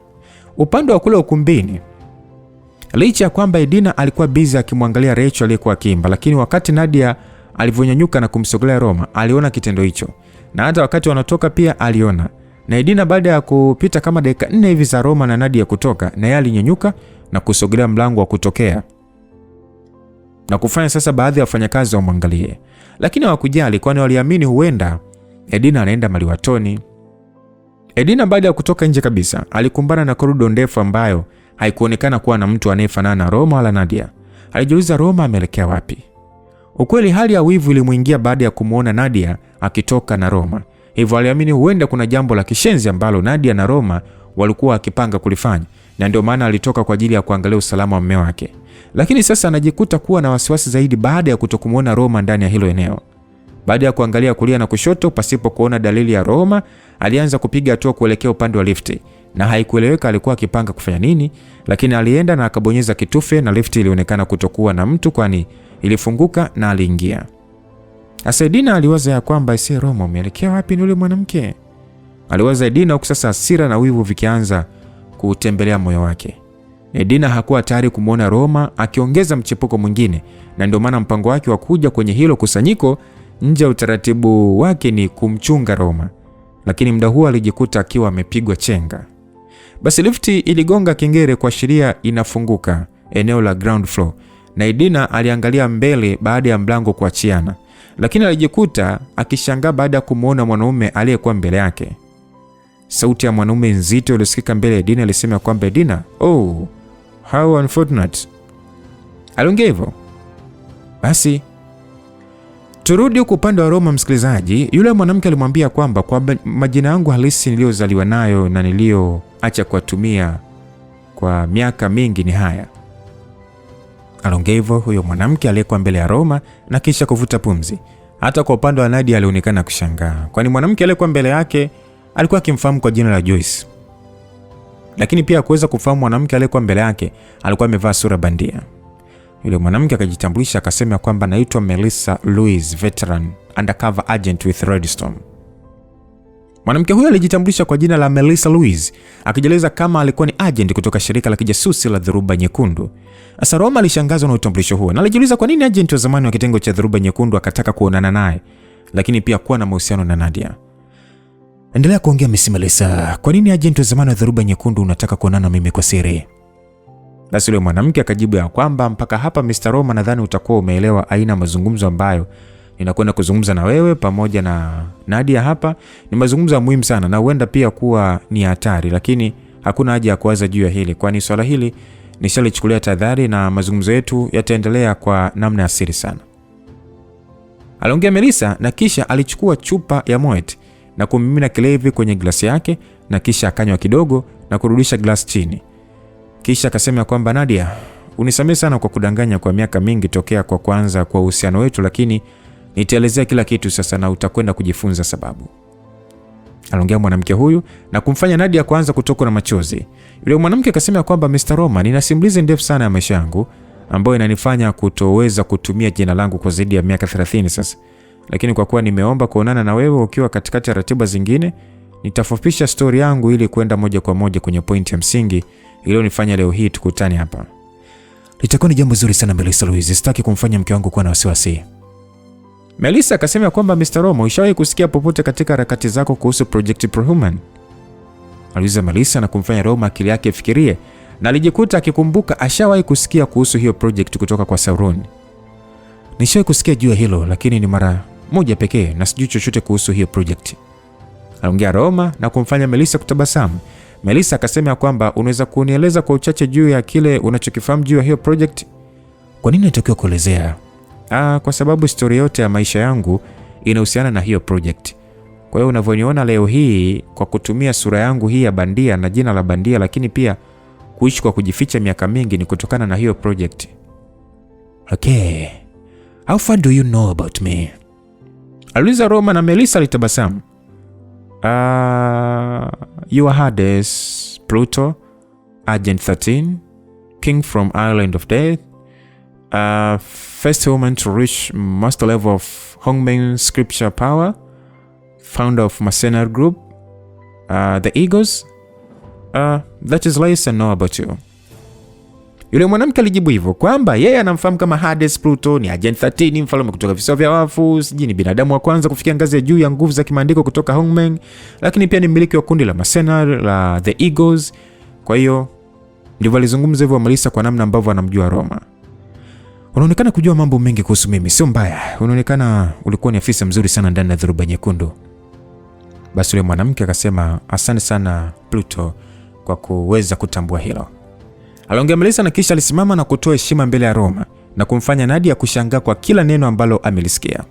Upande wa kule ukumbini, licha ya kwamba Edina alikuwa busy akimwangalia Rachel aliyekuwa akiimba, lakini wakati Nadia alivyonyanyuka na kumsogelea Roma, aliona kitendo hicho. Na hata wakati wanatoka pia aliona. Na Edina baada ya kupita kama dakika 4 hivi za Roma na Nadia kutoka, na yeye alinyanyuka na kusogelea mlango wa kutokea na kufanya sasa baadhi ya wafanyakazi wamwangalie. Lakini hawakujali, kwani waliamini huenda Edina anaenda maliwatoni. Edina baada ya kutoka nje kabisa alikumbana na korido ndefu ambayo haikuonekana kuwa na mtu anayefanana na Roma wala Nadia. Alijiuliza Roma ameelekea wapi? Ukweli hali ya wivu ilimuingia baada ya kumuona Nadia akitoka na Roma. Hivyo aliamini huenda kuna jambo la kishenzi ambalo Nadia na Roma walikuwa wakipanga kulifanya, na ndio maana alitoka kwa ajili ya kuangalia usalama wa mume wake. Lakini sasa anajikuta kuwa na wasiwasi zaidi baada ya kutokumuona Roma ndani ya hilo eneo. Baada ya kuangalia kulia na kushoto pasipo kuona dalili ya Roma, alianza kupiga hatua kuelekea upande wa lifti, na haikueleweka alikuwa akipanga kufanya nini, lakini alienda na akabonyeza kitufe na lifti ilionekana kutokuwa na mtu, kwani ilifunguka na aliingia. Edina aliwaza ya kwamba si Roma, umeelekea wapi ni yule mwanamke? Aliwaza Edina huku sasa hasira na wivu vikianza kutembelea moyo wake. Edina hakuwa tayari kumuona Roma akiongeza mchepuko mwingine, na ndio maana mpango wake wa kuja kwenye hilo kusanyiko nje ya utaratibu wake ni kumchunga Roma. Lakini muda huo alijikuta akiwa amepigwa chenga. Basi lifti iligonga kengele kuashiria inafunguka eneo la ground floor, na Edina aliangalia mbele baada ya mlango kuachiana, lakini alijikuta akishangaa baada ya kumuona mwanaume aliyekuwa mbele yake. Sauti ya mwanaume nzito ilisikika mbele ya Edina ilisema kwamba Edina, oh, how unfortunate. Aliongea hivyo. Basi turudi huko upande wa Roma msikilizaji. Yule mwanamke alimwambia kwamba kwa majina yangu halisi niliyozaliwa nayo na niliyoacha kuwatumia kwa miaka mingi ni haya. Aliongea hivyo huyo mwanamke aliyekuwa mbele ya Roma na kisha kuvuta pumzi. Hata kwa upande wa Nadia alionekana kushangaa, kwani mwanamke aliyekuwa mbele yake alikuwa akimfahamu kwa jina la Joyce. Lakini pia kuweza kufahamu mwanamke aliyekuwa mbele yake alikuwa amevaa sura bandia. Yule mwanamke akajitambulisha akasema kwamba naitwa Melissa Louise, veteran undercover agent with Redstone. Mwanamke huyo alijitambulisha kwa jina la Melissa Louise, akijeleza kama alikuwa ni agent kutoka shirika la kijasusi la Dhoruba Nyekundu. Asa Roma alishangazwa na utambulisho huo na alijiuliza kwa nini agent wa zamani wa kitengo cha Dhoruba Nyekundu akataka kuonana naye, lakini pia kuwa na mahusiano na Nadia. Endelea kuongea Miss Melissa. Kwa nini agent wa zamani wa Dhoruba Nyekundu unataka kuonana mimi kwa siri? Basi yule mwanamke akajibu ya kwamba mpaka hapa Mr. Roma, nadhani utakuwa umeelewa aina mazungumzo ambayo ninakwenda kuzungumza na wewe pamoja na Nadia hapa. Ni mazungumzo muhimu sana na huenda pia kuwa ni hatari, lakini hakuna haja ya kuwaza juu ya hili, kwani swala hili nishalichukulia tahadhari na mazungumzo yetu yataendelea kwa namna ya siri sana. Aliongea Melissa na kisha alichukua chupa ya Moet na kumimina kilevi kwenye glasi yake na kisha akanywa kidogo na kurudisha glasi chini. Kisha akasema kwamba Nadia, unisamehe sana kwa kudanganya kwa miaka mingi tokea kwa kwanza kwa uhusiano wetu, lakini nitaelezea kila kitu sasa na utakwenda kujifunza sababu. Aliongea mwanamke huyu na kumfanya Nadia kuanza kutokwa na machozi. Yule mwanamke akasema kwamba Mr. Roma, nina simulizi ndefu sana ya maisha yangu ambayo inanifanya kutoweza kutumia jina langu kwa zaidi ya miaka 30 sasa. Lakini kwa kuwa nimeomba kuonana na wewe ukiwa katikati ya ratiba zingine, nitafupisha story yangu ili kwenda moja kwa moja kwenye point ya msingi iliyonifanya leo hii tukutane hapa. Litakuwa ni jambo zuri sana Melissa Louise, sitaki kumfanya mke wangu kuwa na wasiwasi. Melissa akasema kwamba Mr. Roma, ushawahi kusikia popote katika harakati zako kuhusu Project Prohuman? Aliuliza Melissa na kumfanya Roma akili yake ifikirie, na alijikuta akikumbuka ashawahi kusikia kuhusu hiyo project kutoka kwa Sauron. Nishawahi kusikia juu ya hilo, lakini ni mara moja pekee na sijui chochote kuhusu hiyo project. Aliongea Roma na kumfanya Melissa kutabasamu. Melissa akasema kwamba unaweza kunieleza kwa uchache juu ya kile unachokifahamu juu ya hiyo project? Kwa nini natakiwa kuelezea? Kwa sababu historia yote ya maisha yangu inahusiana na hiyo project. Kwa hiyo unavyoniona leo hii kwa kutumia sura yangu hii ya bandia na jina la bandia, lakini pia kuishi kwa kujificha miaka mingi ni kutokana na hiyo project. Okay. How far do you know about me? Aliuliza Roma na Melissa alitabasamu. You are Hades, Pluto, Agent 13, King from Island of Death, first woman to reach master level of Hongmen scripture power, founder of Mercenary Group, the Eagles. That is less I know about you. Yule mwanamke alijibu hivyo kwamba yeye anamfahamu kama Hades, Pluto ni Agent 13, mfalme kutoka visiwa vya wafu, sijui ni binadamu wa kwanza kufikia ngazi ya juu ya nguvu za kimaandiko kutoka Hongmen, lakini pia ni mmiliki wa kundi la Mercenary la the Eagles. Kwa hiyo ndivyo alizungumza hivyo Melissa kwa namna ambavyo anamjua Roma. Unaonekana kujua mambo mengi kuhusu mimi, sio mbaya. Unaonekana ulikuwa ni afisa mzuri sana ndani ya Dhoruba Nyekundu. Basi yule mwanamke akasema asante sana Pluto kwa kuweza kutambua hilo. Aliongea Melissa na kisha alisimama na kutoa heshima mbele ya Roma na kumfanya Nadia kushangaa kwa kila neno ambalo amelisikia.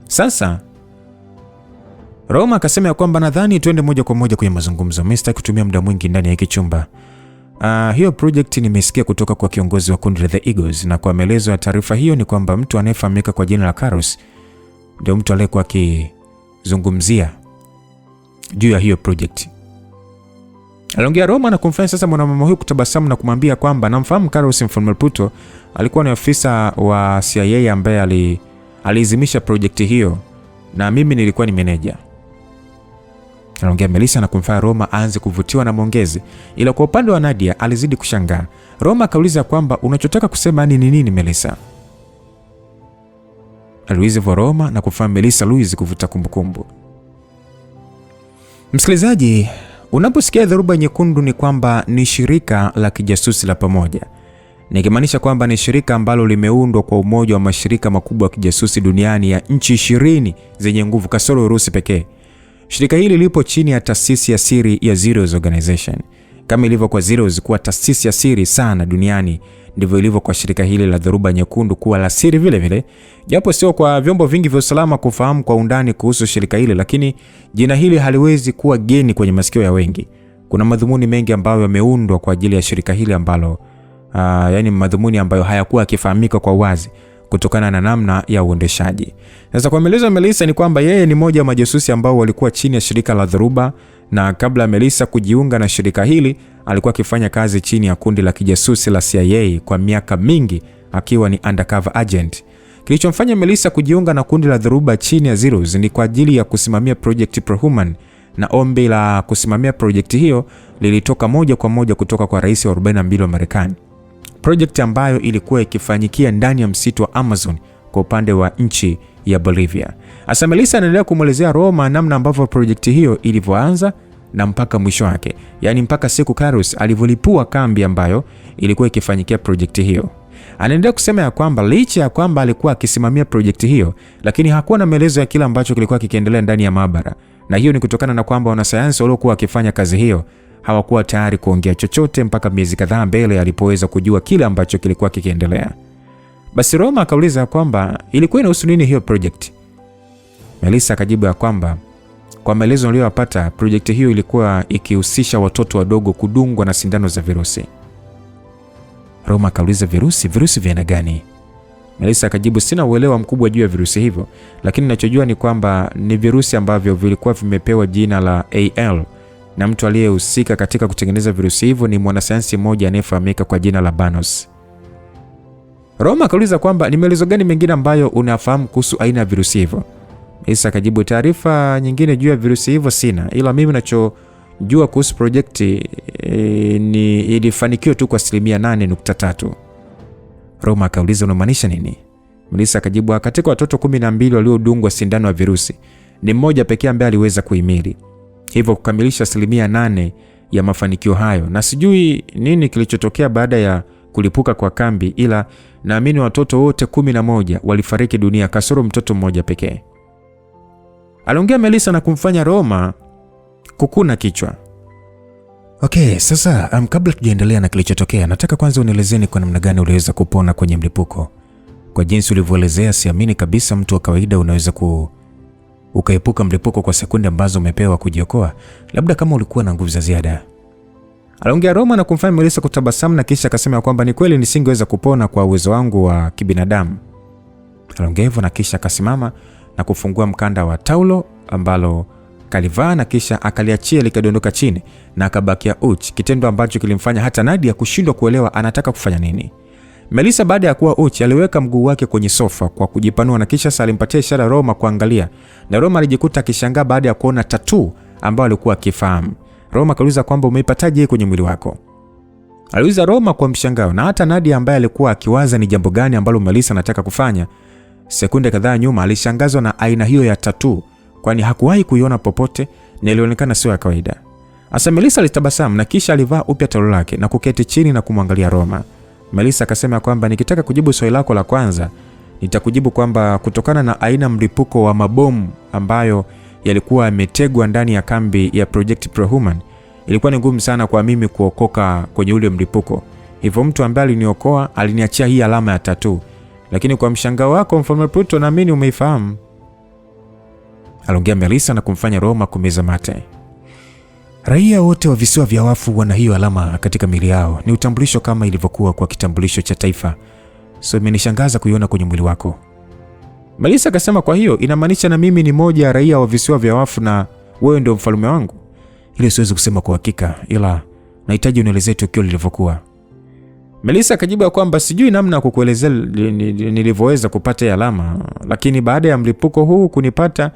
Sasa Roma akasema kwamba nadhani tuende moja kwa moja kwenye mazungumzo. Mimi sitaki kutumia muda mwingi ndani ya hiki chumba. Hiyo project nimesikia kutoka kwa kiongozi wa kundi la The Eagles, na kwa maelezo ya taarifa hiyo ni kwamba mtu anayefahamika kwa jina la Karos ndio mtu aliyekuwa akizungumzia juu ya hiyo project. Aliongea Roma na kumfanya sasa mwanamama huyu kutabasamu na kumwambia kwamba namfahamu Karos, mfalme Pluto alikuwa ni afisa wa CIA ambaye aliizimisha project hiyo na mimi nilikuwa ni meneja. Aliongea Melissa na kumfanya Roma aanze kuvutiwa na mwongezi, ila kwa upande wa Nadia alizidi kushangaa. Roma akauliza kwamba unachotaka kusema ni nini Melissa? Aliuliza Roma na kumfanya Melissa Louise kuvuta kumbukumbu. Msikilizaji, unaposikia Dhoruba Nyekundu ni kwamba ni shirika la kijasusi la pamoja. Nikimaanisha kwamba ni shirika ambalo limeundwa kwa umoja wa mashirika makubwa ya kijasusi duniani ya nchi 20 zenye nguvu kasoro Urusi pekee. Shirika hili lipo chini ya taasisi ya siri ya Zeros Organization. Kama ilivyo kwa Zeros kuwa taasisi ya siri sana duniani, ndivyo ilivyo kwa shirika hili la Dhoruba Nyekundu kuwa la siri vile vile. Japo sio kwa vyombo vingi vya usalama kufahamu kwa undani kuhusu shirika hili, lakini jina hili haliwezi kuwa geni kwenye masikio ya wengi. Kuna madhumuni mengi ambayo yameundwa kwa ajili ya shirika hili ambalo yani madhumuni ambayo hayakuwa yakifahamika kwa wazi kutokana na namna ya uendeshaji. Sasa kwa maelezo ya Melissa ni kwamba yeye ni mmoja wa majasusi ambao walikuwa chini ya shirika la Dhoruba, na kabla Melissa kujiunga na shirika hili alikuwa akifanya kazi chini ya kundi la kijasusi la CIA kwa miaka mingi akiwa ni undercover agent. Kilichomfanya Melissa kujiunga na kundi la Dhoruba chini ya Zeros ni kwa ajili ya kusimamia Project Prohuman, na ombi la kusimamia project hiyo lilitoka moja kwa moja kutoka kwa rais wa 42 wa Marekani. Project ambayo ilikuwa ikifanyikia ndani ya msitu wa Amazon kwa upande wa nchi ya Bolivia. Asa Melissa anaendelea kumwelezea Roma namna ambavyo projekti hiyo ilivyoanza na mpaka mwisho wake, yaani mpaka siku Carlos alivyolipua kambi ambayo ilikuwa ikifanyikia projekti hiyo. Anaendelea kusema ya kwamba licha ya kwamba alikuwa akisimamia projekti hiyo, lakini hakuwa na maelezo ya kila ambacho kilikuwa kikiendelea ndani ya maabara, na hiyo ni kutokana na kwamba wanasayansi waliokuwa wakifanya kazi hiyo hawakuwa tayari kuongea chochote mpaka miezi kadhaa mbele alipoweza kujua kile ambacho kilikuwa kikiendelea. Basi Roma akauliza kwamba ilikuwa inahusu nini hiyo project. Melissa akajibu ya kwamba kwa maelezo aliyopata, project hiyo ilikuwa ikihusisha watoto wadogo kudungwa na sindano za virusi. Roma akauliza virusi vya aina gani? Melissa akajibu sina uelewa mkubwa juu ya virusi hivyo, lakini ninachojua ni kwamba ni virusi ambavyo vilikuwa vimepewa jina la AL, na mtu aliyehusika katika kutengeneza virusi hivyo ni mwanasayansi mmoja anayefahamika kwa jina la Banos. Roma akauliza kwamba ni maelezo gani mengine ambayo unafahamu kuhusu aina ya virusi hivyo? Melissa akajibu taarifa nyingine juu ya virusi hivyo sina, ila mimi ninachojua kuhusu projekti ni ilifanikiwa tu kwa 8.3%. Roma akauliza unamaanisha nini? Melissa akajibu katika watoto 12 waliodungwa sindano ya virusi, ni mmoja pekee ambaye aliweza kuhimili, hivyo kukamilisha 8% ya mafanikio hayo, na sijui nini kilichotokea baada ya kulipuka kwa kambi, ila naamini watoto wote 11 walifariki dunia kasoro mtoto mmoja pekee. Aliongea Melissa na kumfanya Roma kukuna kichwa. Okay, sasa kabla tujaendelea na kilichotokea, nataka kwanza unielezeni kwa namna gani uliweza kupona kwenye mlipuko. Kwa jinsi ulivyoelezea, siamini kabisa mtu wa kawaida unaweza ukaepuka mlipuko kwa sekunde ambazo umepewa kujiokoa, labda kama ulikuwa na nguvu za ziada. Aliongea Roma na kumfanya Melissa kutabasamu na kisha akasema kwamba ni kweli nisingeweza kupona kwa uwezo wangu wa kibinadamu. Aliongea hivyo na kisha akasimama na kufungua mkanda wa taulo ambalo kalivaa na kisha akaliachia likadondoka chini na akabakia uchi, kitendo ambacho kilimfanya hata Nadia kushindwa kuelewa anataka kufanya nini. Melissa baada ya kuwa uchi aliweka mguu wake kwenye sofa kwa kujipanua na kisha alimpatia ishara Roma kuangalia, na Roma alijikuta akishangaa baada ya kuona tattoo ambayo alikuwa akifahamu. Roma akauliza kwamba umeipataje kwenye mwili wako? Aliuliza Roma kwa mshangao, na hata Nadia ambaye alikuwa akiwaza ni jambo gani ambalo Melissa anataka kufanya sekunde kadhaa nyuma alishangazwa na aina hiyo ya tattoo, kwani hakuwahi kuiona popote na ilionekana sio ya kawaida. Asa Melissa alitabasamu na kisha alivaa upya taulo lake na kuketi chini na kumwangalia Roma. Melissa akasema kwamba nikitaka kujibu swali lako la kwanza, nitakujibu kwamba kutokana na aina mlipuko wa mabomu ambayo yalikuwa yametegwa ndani ya kambi ya Project Prohuman, ilikuwa ni ngumu sana kwa mimi kuokoka kwenye ule mlipuko. Hivyo mtu ambaye aliniokoa aliniachia hii alama ya tattoo. Lakini kwa mshangao wako Mfalme Pluto, naamini umeifahamu. Aliongea Melissa na kumfanya Roma kumeza mate. Raia wote wa visiwa vya wafu wana hiyo alama katika miili yao. Ni utambulisho kama ilivyokuwa kwa kitambulisho cha taifa. So imenishangaza kuiona kwenye mwili wako. Melissa akasema kwa hiyo inamaanisha na mimi ni moja ya raia wa visiwa vya wafu na wewe ndio mfalme wangu? Ile siwezi kusema kwa hakika, ila nahitaji unielezee tukio lilivyokuwa. Melissa akajibu kwamba sijui namna kukuelezea nilivyoweza kupata alama, lakini baada ya mlipuko huu kunipata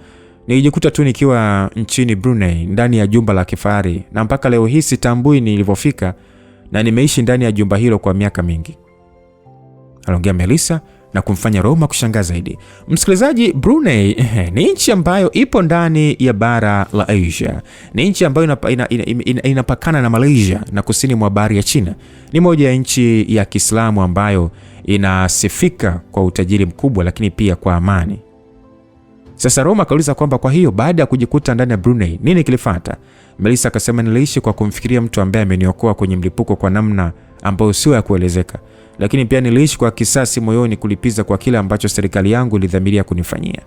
nilijikuta tu nikiwa nchini Brunei ndani ya jumba la kifahari, na mpaka leo hii sitambui nilivyofika na nimeishi ndani ya jumba hilo kwa miaka mingi. Aliongea Melissa na kumfanya Roma kushangaa zaidi. Msikilizaji, Brunei ni nchi ambayo ipo ndani ya bara la Asia. Ni nchi ambayo inapakana na Malaysia na kusini mwa bahari ya China. Ni moja ya nchi ya Kiislamu ambayo inasifika kwa utajiri mkubwa lakini pia kwa amani. Sasa Roma akauliza kwamba kwa hiyo baada ya kujikuta ndani ya Brunei nini kilifuata? Melissa akasema niliishi kwa kumfikiria mtu ambaye ameniokoa kwenye mlipuko kwa namna ambayo sio ya kuelezeka. Lakini pia niliishi kwa kisasi moyoni kulipiza kwa kile ambacho serikali yangu ilidhamiria kunifanyia.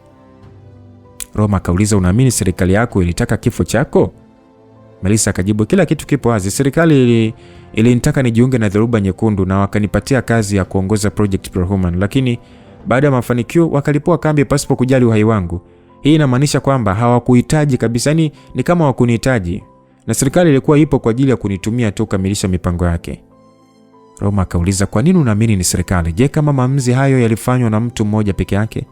Roma akauliza unaamini serikali yako ilitaka kifo chako? Melissa akajibu kila kitu kipo wazi. Serikali ilinitaka nijiunge na Dhoruba Nyekundu na wakanipatia kazi ya kuongoza Project Prohuman, lakini baada ya mafanikio wakalipua kambi pasipo kujali uhai wangu. Hii inamaanisha kwamba hawakuhitaji kabisa, ni kama hawakunihitaji, na serikali ilikuwa ipo kwa ajili ya kunitumia tu kukamilisha mipango yake. Roma akauliza kwa nini unaamini ni serikali? Je, kama maamuzi hayo yalifanywa na mtu mmoja peke yake?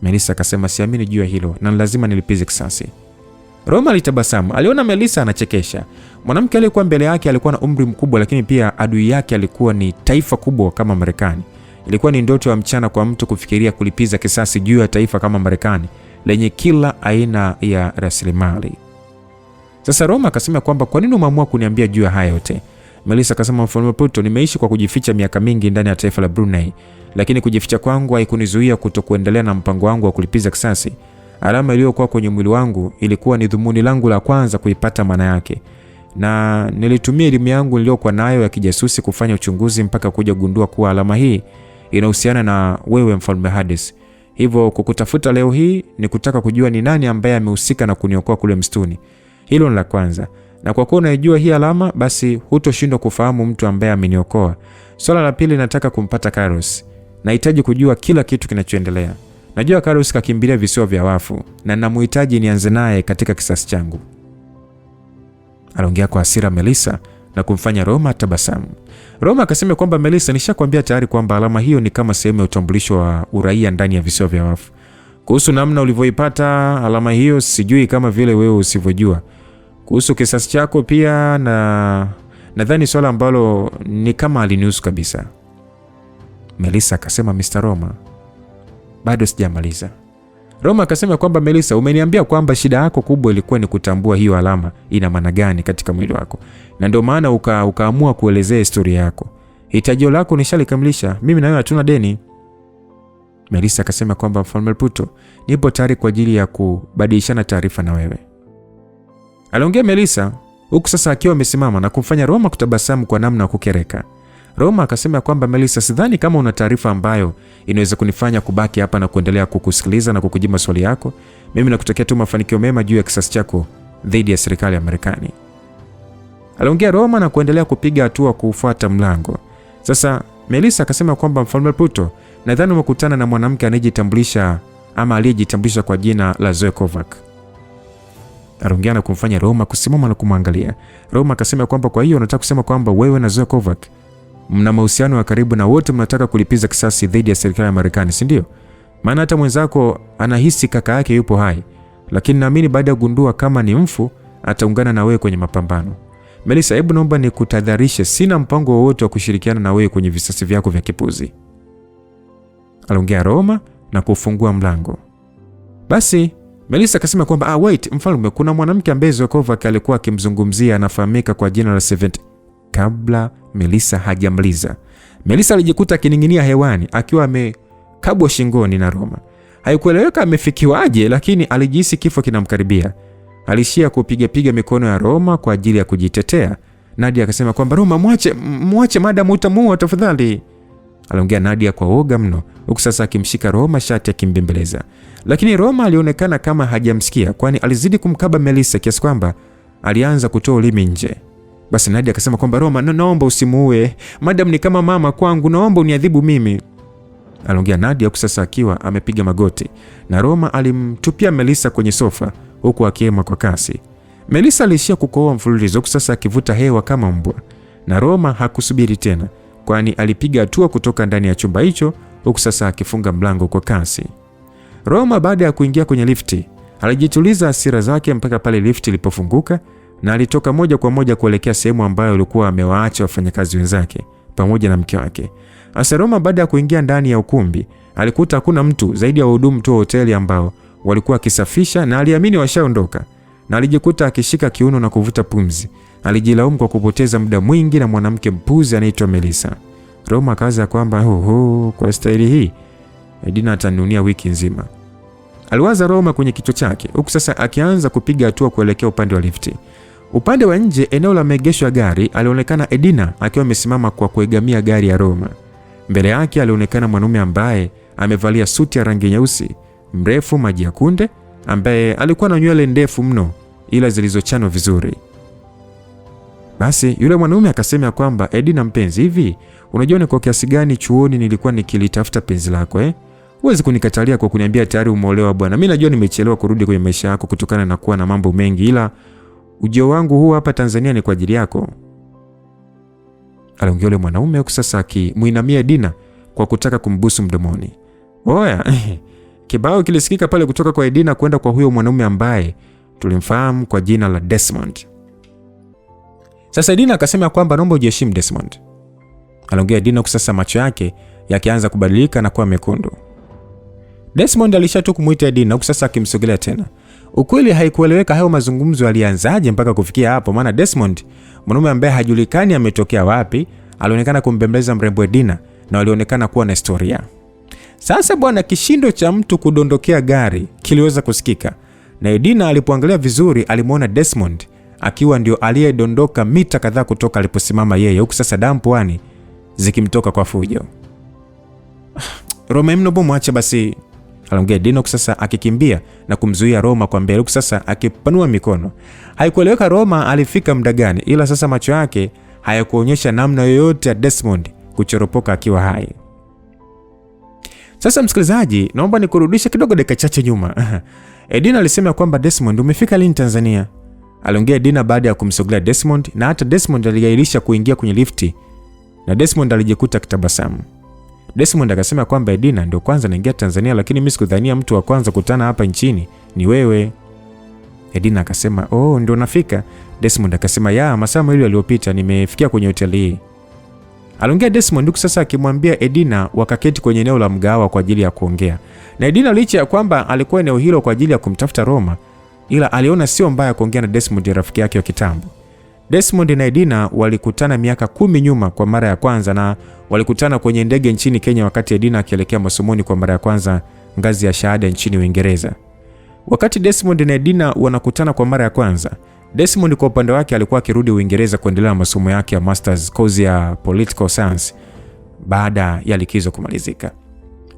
Melissa akasema siamini juu ya hilo na lazima nilipize kisasi. Roma alitabasamu. Aliona Melissa anachekesha. Mwanamke aliyekuwa mbele yake alikuwa na umri mkubwa, lakini pia adui yake alikuwa ni taifa kubwa kama Marekani. Ilikuwa ni ndoto ya mchana kwa mtu kufikiria kulipiza kisasi juu ya taifa kama Marekani lenye kila aina ya rasilimali. Sasa Roma akasema kwamba kwa nini umeamua kuniambia juu ya haya yote? Melissa akasema, Mfalme Pluto, nimeishi kwa kujificha miaka mingi ndani ya taifa la Brunei, lakini kujificha kwangu haikunizuia kutokuendelea na mpango wangu wa kulipiza kisasi. Alama iliyokuwa kwenye mwili wangu ilikuwa ni dhumuni langu la kwanza kuipata maana yake, na nilitumia elimu yangu niliyokuwa nayo ya kijasusi kufanya uchunguzi mpaka kuja kugundua kuwa alama hii inahusiana na wewe Mfalme Hades. Hivyo kukutafuta leo hii ni kutaka kujua ni nani ambaye amehusika na kuniokoa kule msituni. Hilo ni la kwanza. Na kwa kuwa unaijua hii alama, basi hutoshindwa kufahamu mtu ambaye ameniokoa. Swala la pili, nataka kumpata Carlos. Nahitaji kujua kila kitu kinachoendelea. Najua Carlos kakimbilia visiwa vya wafu na namhitaji nianze naye katika kisasi changu. Aliongea kwa hasira Melissa na kumfanya Roma tabasamu. Roma akasema kwamba Melissa, nishakwambia tayari kwamba alama hiyo ni kama sehemu ya utambulisho wa uraia ndani ya visiwa vya wafu. Kuhusu namna ulivyoipata alama hiyo sijui kama vile wewe usivyojua. Kuhusu kisasi chako pia nadhani swala ambalo ni kama alinihusu kabisa. Melissa akasema, Mr. Roma, bado sijamaliza. Roma akasema kwamba Melissa, umeniambia kwamba shida yako kubwa ilikuwa ni kutambua hiyo alama ina maana gani katika mwili wako. Na ndio maana ukaamua kuelezea historia yako. Hitajio lako nishalikamilisha, mimi na wewe hatuna deni. Melissa akasema kwamba Mfalme Pluto, nipo tayari kwa ajili ya kubadilishana taarifa na wewe. Aliongea Melissa huku sasa akiwa amesimama na kumfanya Roma kutabasamu kwa namna ya kukereka. Roma akasema kwamba Melissa, sidhani kama una taarifa ambayo inaweza kunifanya kubaki hapa na kuendelea kukusikiliza na kukujibu maswali yako. Mimi nakutakia tu mafanikio mema juu ya kisasi chako dhidi ya serikali ya Marekani. Aliongea Roma na kuendelea kupiga hatua kufuata mlango. Sasa Melissa akasema kwamba Mfalme Pluto, nadhani umekutana na mwanamke anayejitambulisha ama aliyejitambulisha kwa jina la Zoe Kovac. Aliongea na kumfanya Roma kusimama na kumwangalia. Roma akasema kwamba kwa hiyo unataka kusema kwamba wewe na Zoe Kovac mna mahusiano ya karibu na wote mnataka kulipiza kisasi dhidi ya serikali ya Marekani, si ndio? Maana hata mwenzako anahisi kaka yake yupo hai, lakini naamini baada ya kugundua kama ni mfu ataungana na wewe kwenye mapambano. Melissa, hebu naomba nikutahadharishe, sina mpango wowote wa kushirikiana na wewe kwenye visasi vyako vya kipuzi. Aliongea Roma na kufungua mlango. Basi Melissa akasema kwamba wait, mfalme, kuna mwanamke ambaye Zoe Kovac alikuwa akimzungumzia, anafahamika kwa jina la Seventh. Kabla Melissa hajamaliza, Melissa alijikuta akining'inia hewani akiwa amekabwa shingoni na Roma. Haikueleweka amefikiwaje, lakini alijihisi kifo kinamkaribia. Alishia kupiga mikono ya Roma kwa ajili ya kujitetea. Nadia akasema kwamba Roma, mwache madam, utamuua tafadhali. Aliongea Nadia kwa woga mno, huku sasa akimshika Roma shati akimbembeleza. Lakini Roma alionekana kama hajamsikia, kwani alizidi kumkaba Melissa kiasi kwamba alianza kutoa ulimi nje. Basi Nadia akasema kwamba Roma, naomba usimuue. Madam ni kama mama kwangu, naomba uniadhibu mimi. Aliongea Nadia huku sasa akiwa amepiga magoti, na Roma alimtupia Melissa kwenye sofa huku akiema kwa kasi. Melissa alishia kukohoa mfululizo huku sasa akivuta hewa kama mbwa. Na Roma hakusubiri tena, kwani alipiga hatua kutoka ndani ya chumba hicho huku sasa akifunga mlango kwa kasi. Roma baada ya kuingia kwenye lifti, alijituliza hasira zake mpaka pale lifti ilipofunguka na alitoka moja kwa moja kuelekea sehemu ambayo alikuwa amewaacha wafanyakazi wenzake pamoja na mke wake. Asa Roma baada ya kuingia ndani ya ukumbi, alikuta hakuna mtu zaidi ya wahudumu tu wa hoteli ambao walikuwa wakisafisha na aliamini washaondoka. Na alijikuta akishika kiuno na kuvuta pumzi. Alijilaumu kwa kupoteza muda mwingi na mwanamke mpuzi anaitwa Melissa. Roma akaanza kwamba kwa staili hii Edina atanunia wiki nzima. Aliwaza Roma kwenye kichwa chake, huku sasa akianza kupiga hatua kuelekea upande wa lifti. Upande wa nje, eneo la maegesho ya gari, alionekana Edina akiwa amesimama kwa kuegamia gari ya Roma. Mbele yake alionekana mwanaume ambaye amevalia suti ya rangi nyeusi, mrefu maji ya kunde, ambaye alikuwa na nywele ndefu mno ila zilizochanwa vizuri. Basi yule mwanaume akasema kwamba Edina mpenzi, hivi unajua ni kwa kiasi gani chuoni nilikuwa nikilitafuta penzi lako Huwezi kunikatalia kwa kuniambia tayari umeolewa bwana. Mimi najua nimechelewa kurudi kwenye maisha yako kutokana na kuwa na mambo mengi, ila ujio wangu huu hapa Tanzania ni kwa ajili yako. Aliongea yule mwanaume huku sasa akimuinamia Edina kwa kutaka kumbusu mdomoni. Oya, kibao kilisikika pale kutoka kwa Edina kwenda kwa huyo mwanaume ambaye tulimfahamu kwa jina la Desmond. Sasa Edina akasema kwamba naomba ujiheshimu Desmond. Aliongea Edina huku sasa macho yake yakianza kubadilika na kuwa mekundu. Desmond alishatu kumuita Edina huku sasa akimsogelea tena. Ukweli haikueleweka hayo mazungumzo yalianzaje mpaka kufikia hapo, maana Desmond, mwanaume ambaye hajulikani ametokea wapi, alionekana kumbembeleza mrembo Edina na walionekana kuwa na historia. Sasa bwana, kishindo cha mtu kudondokea gari kiliweza kusikika, na Edina alipoangalia vizuri alimwona Desmond akiwa ndio aliyedondoka mita kadhaa kutoka aliposimama yeye, huku sasa damu puani zikimtoka kwa fujo. Roma, mnobo mwache basi, aliongea Edina huku sasa akikimbia na kumzuia Roma kwa mbele, huku sasa akipanua mikono. Haikueleweka Roma alifika muda gani, ila sasa macho yake hayakuonyesha namna yoyote ya Desmond kuchoropoka akiwa hai. Sasa msikilizaji, naomba nikurudishe kidogo dakika chache nyuma. Edina alisema kwamba Desmond, umefika lini Tanzania? Aliongea Edina baada ya kumsogelea Desmond, na hata Desmond aligairisha kuingia kwenye lifti na Desmond alijikuta kitabasamu. Desmond akasema kwamba Edina, ndio kwanza naingia Tanzania, lakini mimi sikudhania mtu wa kwanza kutana hapa nchini ni wewe. Edina akasema, "Oh, ndio nafika." Desmond akasema, "Ya, masaa mawili yaliyopita nimefikia kwenye hoteli hii." Aliongea Desmond huku sasa akimwambia Edina wakaketi kwenye eneo la mgahawa kwa ajili ya kuongea. Na Edina licha ya kwamba alikuwa eneo hilo kwa ajili ya kumtafuta Roma, ila aliona sio mbaya kuongea na Desmond, rafiki yake wa kitambo. Desmond na Edina walikutana miaka 10 nyuma kwa mara ya kwanza, na walikutana kwenye ndege nchini Kenya wakati Edina akielekea masomoni kwa mara ya kwanza ngazi ya shahada nchini Uingereza. Wakati Desmond na Edina wanakutana kwa mara ya kwanza, Desmond kwa upande wake alikuwa akirudi Uingereza kuendelea na masomo yake ya masters course ya political science baada ya likizo kumalizika.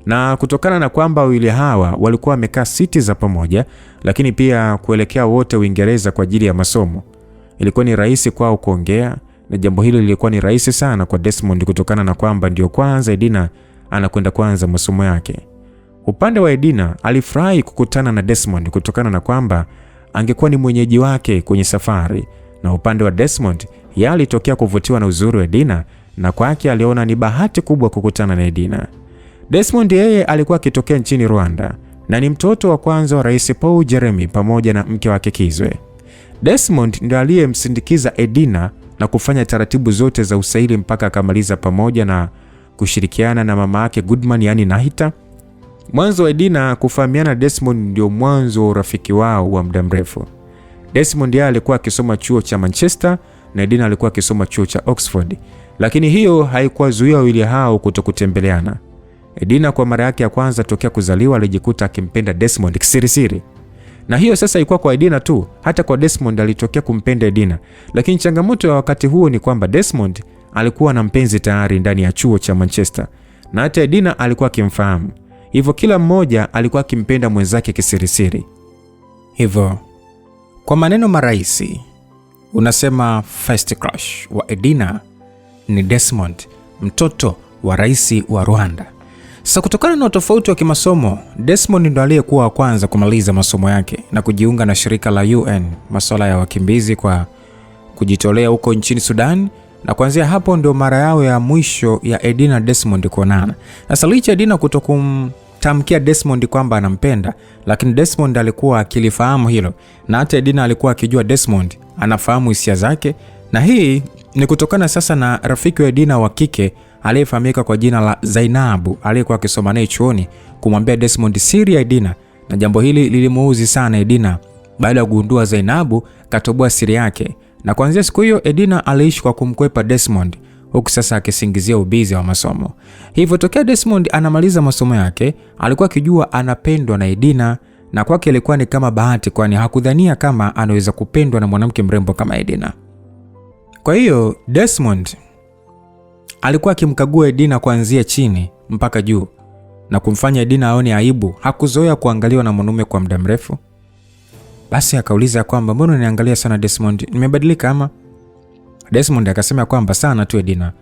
Na kutokana na kwamba wawili hawa walikuwa wamekaa siti za pamoja, lakini pia kuelekea wote Uingereza kwa ajili ya masomo, ilikuwa ni rahisi kwao kuongea, na jambo hilo lilikuwa ni rahisi sana kwa Desmond kutokana na kwamba ndio kwanza Edina anakwenda kwanza masomo yake. Upande wa Edina alifurahi kukutana na Desmond kutokana na kwamba angekuwa ni mwenyeji wake kwenye safari, na upande wa Desmond yeye alitokea kuvutiwa na uzuri wa Edina, na kwake aliona ni bahati kubwa kukutana na Edina. Desmond yeye alikuwa akitokea nchini Rwanda na ni mtoto wa kwanza wa Rais Paul Jeremy pamoja na mke wake Kizwe. Desmond ndiye aliyemsindikiza Edina na kufanya taratibu zote za usaili mpaka akamaliza pamoja na kushirikiana na mama yake Goodman, yani Nahita. Mwanzo wa Edina kufahamiana Desmond ndio mwanzo wa urafiki wao wa muda mrefu. Desmond yeye alikuwa akisoma chuo cha Manchester na Edina alikuwa akisoma chuo cha Oxford, lakini hiyo haikuwa zuia wawili hao kutokutembeleana. Edina kwa mara yake ya kwanza tokea kuzaliwa alijikuta akimpenda Desmond kisirisiri. Na hiyo sasa ilikuwa kwa Edina tu, hata kwa Desmond alitokea kumpenda Edina. Lakini changamoto ya wakati huo ni kwamba Desmond alikuwa na mpenzi tayari ndani ya chuo cha Manchester, na hata Edina alikuwa akimfahamu. Hivyo kila mmoja alikuwa akimpenda mwenzake kisirisiri. Hivyo kwa maneno marahisi unasema first crush wa Edina ni Desmond, mtoto wa rais wa Rwanda. Sasa kutokana na utofauti wa kimasomo, Desmond ndo aliyekuwa wa kwanza kumaliza masomo yake na kujiunga na shirika la UN masuala ya wakimbizi kwa kujitolea huko nchini Sudan, na kuanzia hapo ndio mara yao ya mwisho ya Edina Desmond kuonana. Sasa licha Edina kutokumtamkia Desmond kwamba anampenda, lakini Desmond alikuwa akilifahamu hilo, na hata Edina alikuwa akijua Desmond anafahamu hisia zake, na hii ni kutokana sasa na rafiki wa Edina wa kike aliyefahamika kwa jina la Zainabu aliyekuwa akisoma naye chuoni kumwambia Desmond siri ya Edina, na jambo hili lilimuuzi sana Edina baada ya kugundua Zainabu katoboa siri yake. Na kuanzia siku hiyo Edina aliishi kwa kumkwepa Desmond, huku sasa akisingizia ubizi wa masomo. Hivyo tokea Desmond anamaliza masomo yake alikuwa akijua anapendwa na Edina, na kwake ilikuwa ni kama bahati, kwani hakudhania kama anaweza kupendwa na mwanamke mrembo kama Edina. Kwa hiyo Desmond alikuwa akimkagua Edina kuanzia chini mpaka juu na kumfanya Edina aone aibu. Hakuzoea kuangaliwa na mwanaume kwa muda mrefu. Basi akauliza kwamba mbona unaniangalia sana Desmond, nimebadilika ama? Desmond akasema kwamba sana tu Edina,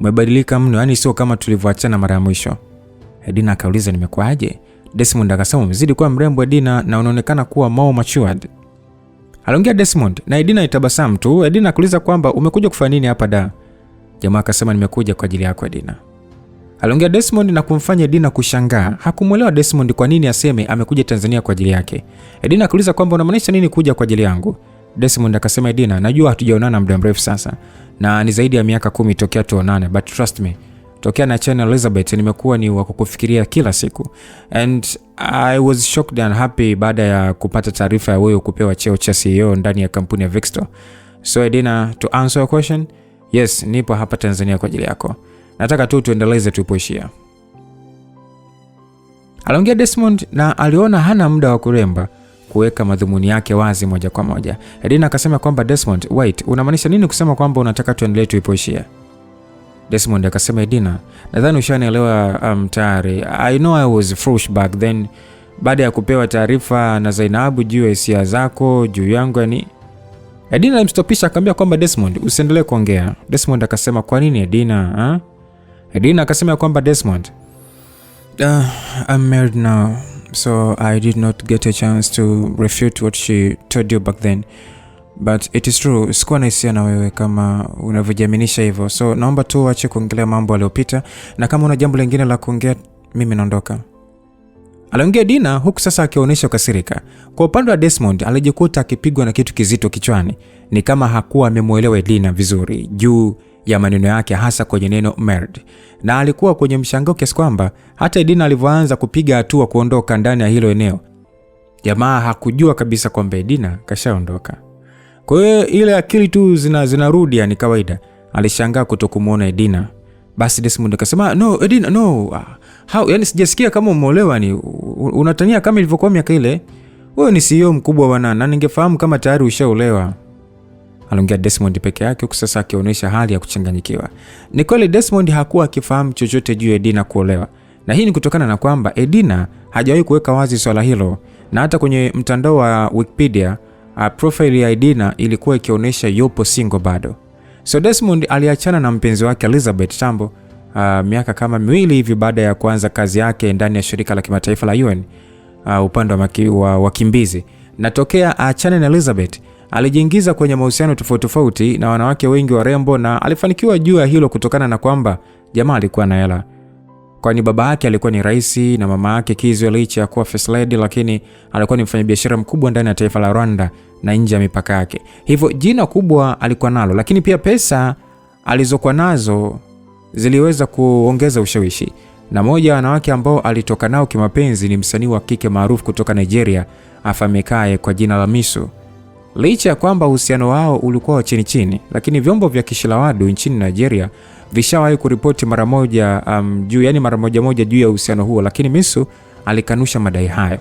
umebadilika mno, yani sio kama tulivyoachana mara ya mwisho. Edina akauliza nimekuaje? Desmond akasema umezidi kuwa mrembo Edina, na unaonekana kuwa more matured. Aliongea Desmond na Edina itabasamu tu. Edina akauliza kwamba umekuja kufanya nini hapa da? Jamaa akasema nimekuja kwa ajili yako Edina. Aliongea Desmond na kumfanya Edina kushangaa. Hakumuelewa Desmond kwa nini aseme amekuja Tanzania kwa ajili yake. Edina akauliza kwamba unamaanisha nini kuja kwa ajili yangu? Desmond akasema Edina, najua hatujaonana muda mrefu sasa, na ni zaidi ya miaka 10 tokea tuonane, but trust me, tokea na channel Elizabeth nimekuwa ni wa kukufikiria kila siku, and I was shocked and happy baada ya kupata taarifa ya wewe kupewa cheo cha CEO ndani ya kampuni ya Vixtor. So Edina, to answer your question, yes, nipo hapa Tanzania kwa ajili yako. Nataka tu tuendeleze tulipoishia. Aliongea Desmond na aliona hana muda wa kuremba kuweka madhumuni yake wazi moja kwa moja. Edina akasema kwamba Desmond, wait, unamaanisha nini kusema kwamba unataka tuendelee tulipoishia? Desmond akasema, Edina, nadhani ushanielewa tayari. I know I was foolish back then. Baada ya kupewa taarifa na Zainabu juu ya hisia zako juu yangu yani. Edina alimstopisha akamwambia kwamba Desmond, usiendelee kuongea. Desmond akasema, kwa nini Edina? Edina akasema kwamba Desmond, I'm married now, so I did not get a chance to refute what she told you back then. But it is true, sikuwa na hisia na wewe kama unavyojiaminisha hivyo. So naomba tu uache kuongelea mambo yaliyopita, na kama una jambo lingine la kuongea mimi naondoka. Aliongea Edina huku sasa akionyesha ukasirika. Kwa upande wa Desmond, alijikuta akipigwa na kitu kizito kichwani. Ni kama hakuwa amemuelewa Edina vizuri juu ya maneno yake, hasa kwenye neno married. Na alikuwa kwenye mshangao kiasi kwamba hata Edina alivyoanza kupiga hatua kuondoka ndani ya hilo eneo, jamaa hakujua kabisa kwamba Edina kashaondoka. Kwa hiyo ile akili tu zinarudi yani kawaida. Alishangaa kutokumuona Edina. Basi Desmond akasema, no Edina, no. How, yani sijasikia kama umeolewa, ni unatania kama ilivyokuwa miaka ile. Wewe ni CEO mkubwa bwana, na ningefahamu kama tayari ushaolewa. Aliongea Desmond peke yake huku sasa akionyesha hali ya kuchanganyikiwa. Ni kweli Desmond hakuwa akifahamu chochote juu ya Edina kuolewa. Na hii ni kutokana na kwamba Edina hajawahi kuweka wazi swala hilo, na hata kwenye mtandao wa Wikipedia profile ya Edina ilikuwa ikionyesha yupo single bado. So Desmond aliachana na mpenzi wake Elizabeth Tambo miaka kama 2 hivi baada ya kuanza kazi yake ndani ya shirika la kimataifa la UN upande wa wakimbizi. Na tokea aachane na Elizabeth, alijiingiza kwenye mahusiano tofauti na wanawake wengi warembo, na alifanikiwa juu ya hilo kutokana na kwamba jamaa alikuwa na hela. Kwani baba yake alikuwa ni rais na mama yake Kizwe, licha ya kuwa first lady, lakini alikuwa ni mfanyabiashara mkubwa ndani ya taifa la Rwanda na nje ya mipaka yake. Hivyo jina kubwa alikuwa nalo, lakini pia pesa alizokuwa nazo ziliweza kuongeza ushawishi. Na moja ya wanawake ambao alitoka nao kimapenzi ni msanii wa kike maarufu kutoka Nigeria afahamikaye kwa jina la Misu. Licha ya kwamba uhusiano wao ulikuwa chini, lakini vyombo vya kishilawadu nchini Nigeria vishawahi kuripoti mara moja juu ya uhusiano huo, lakini Misu alikanusha madai hayo.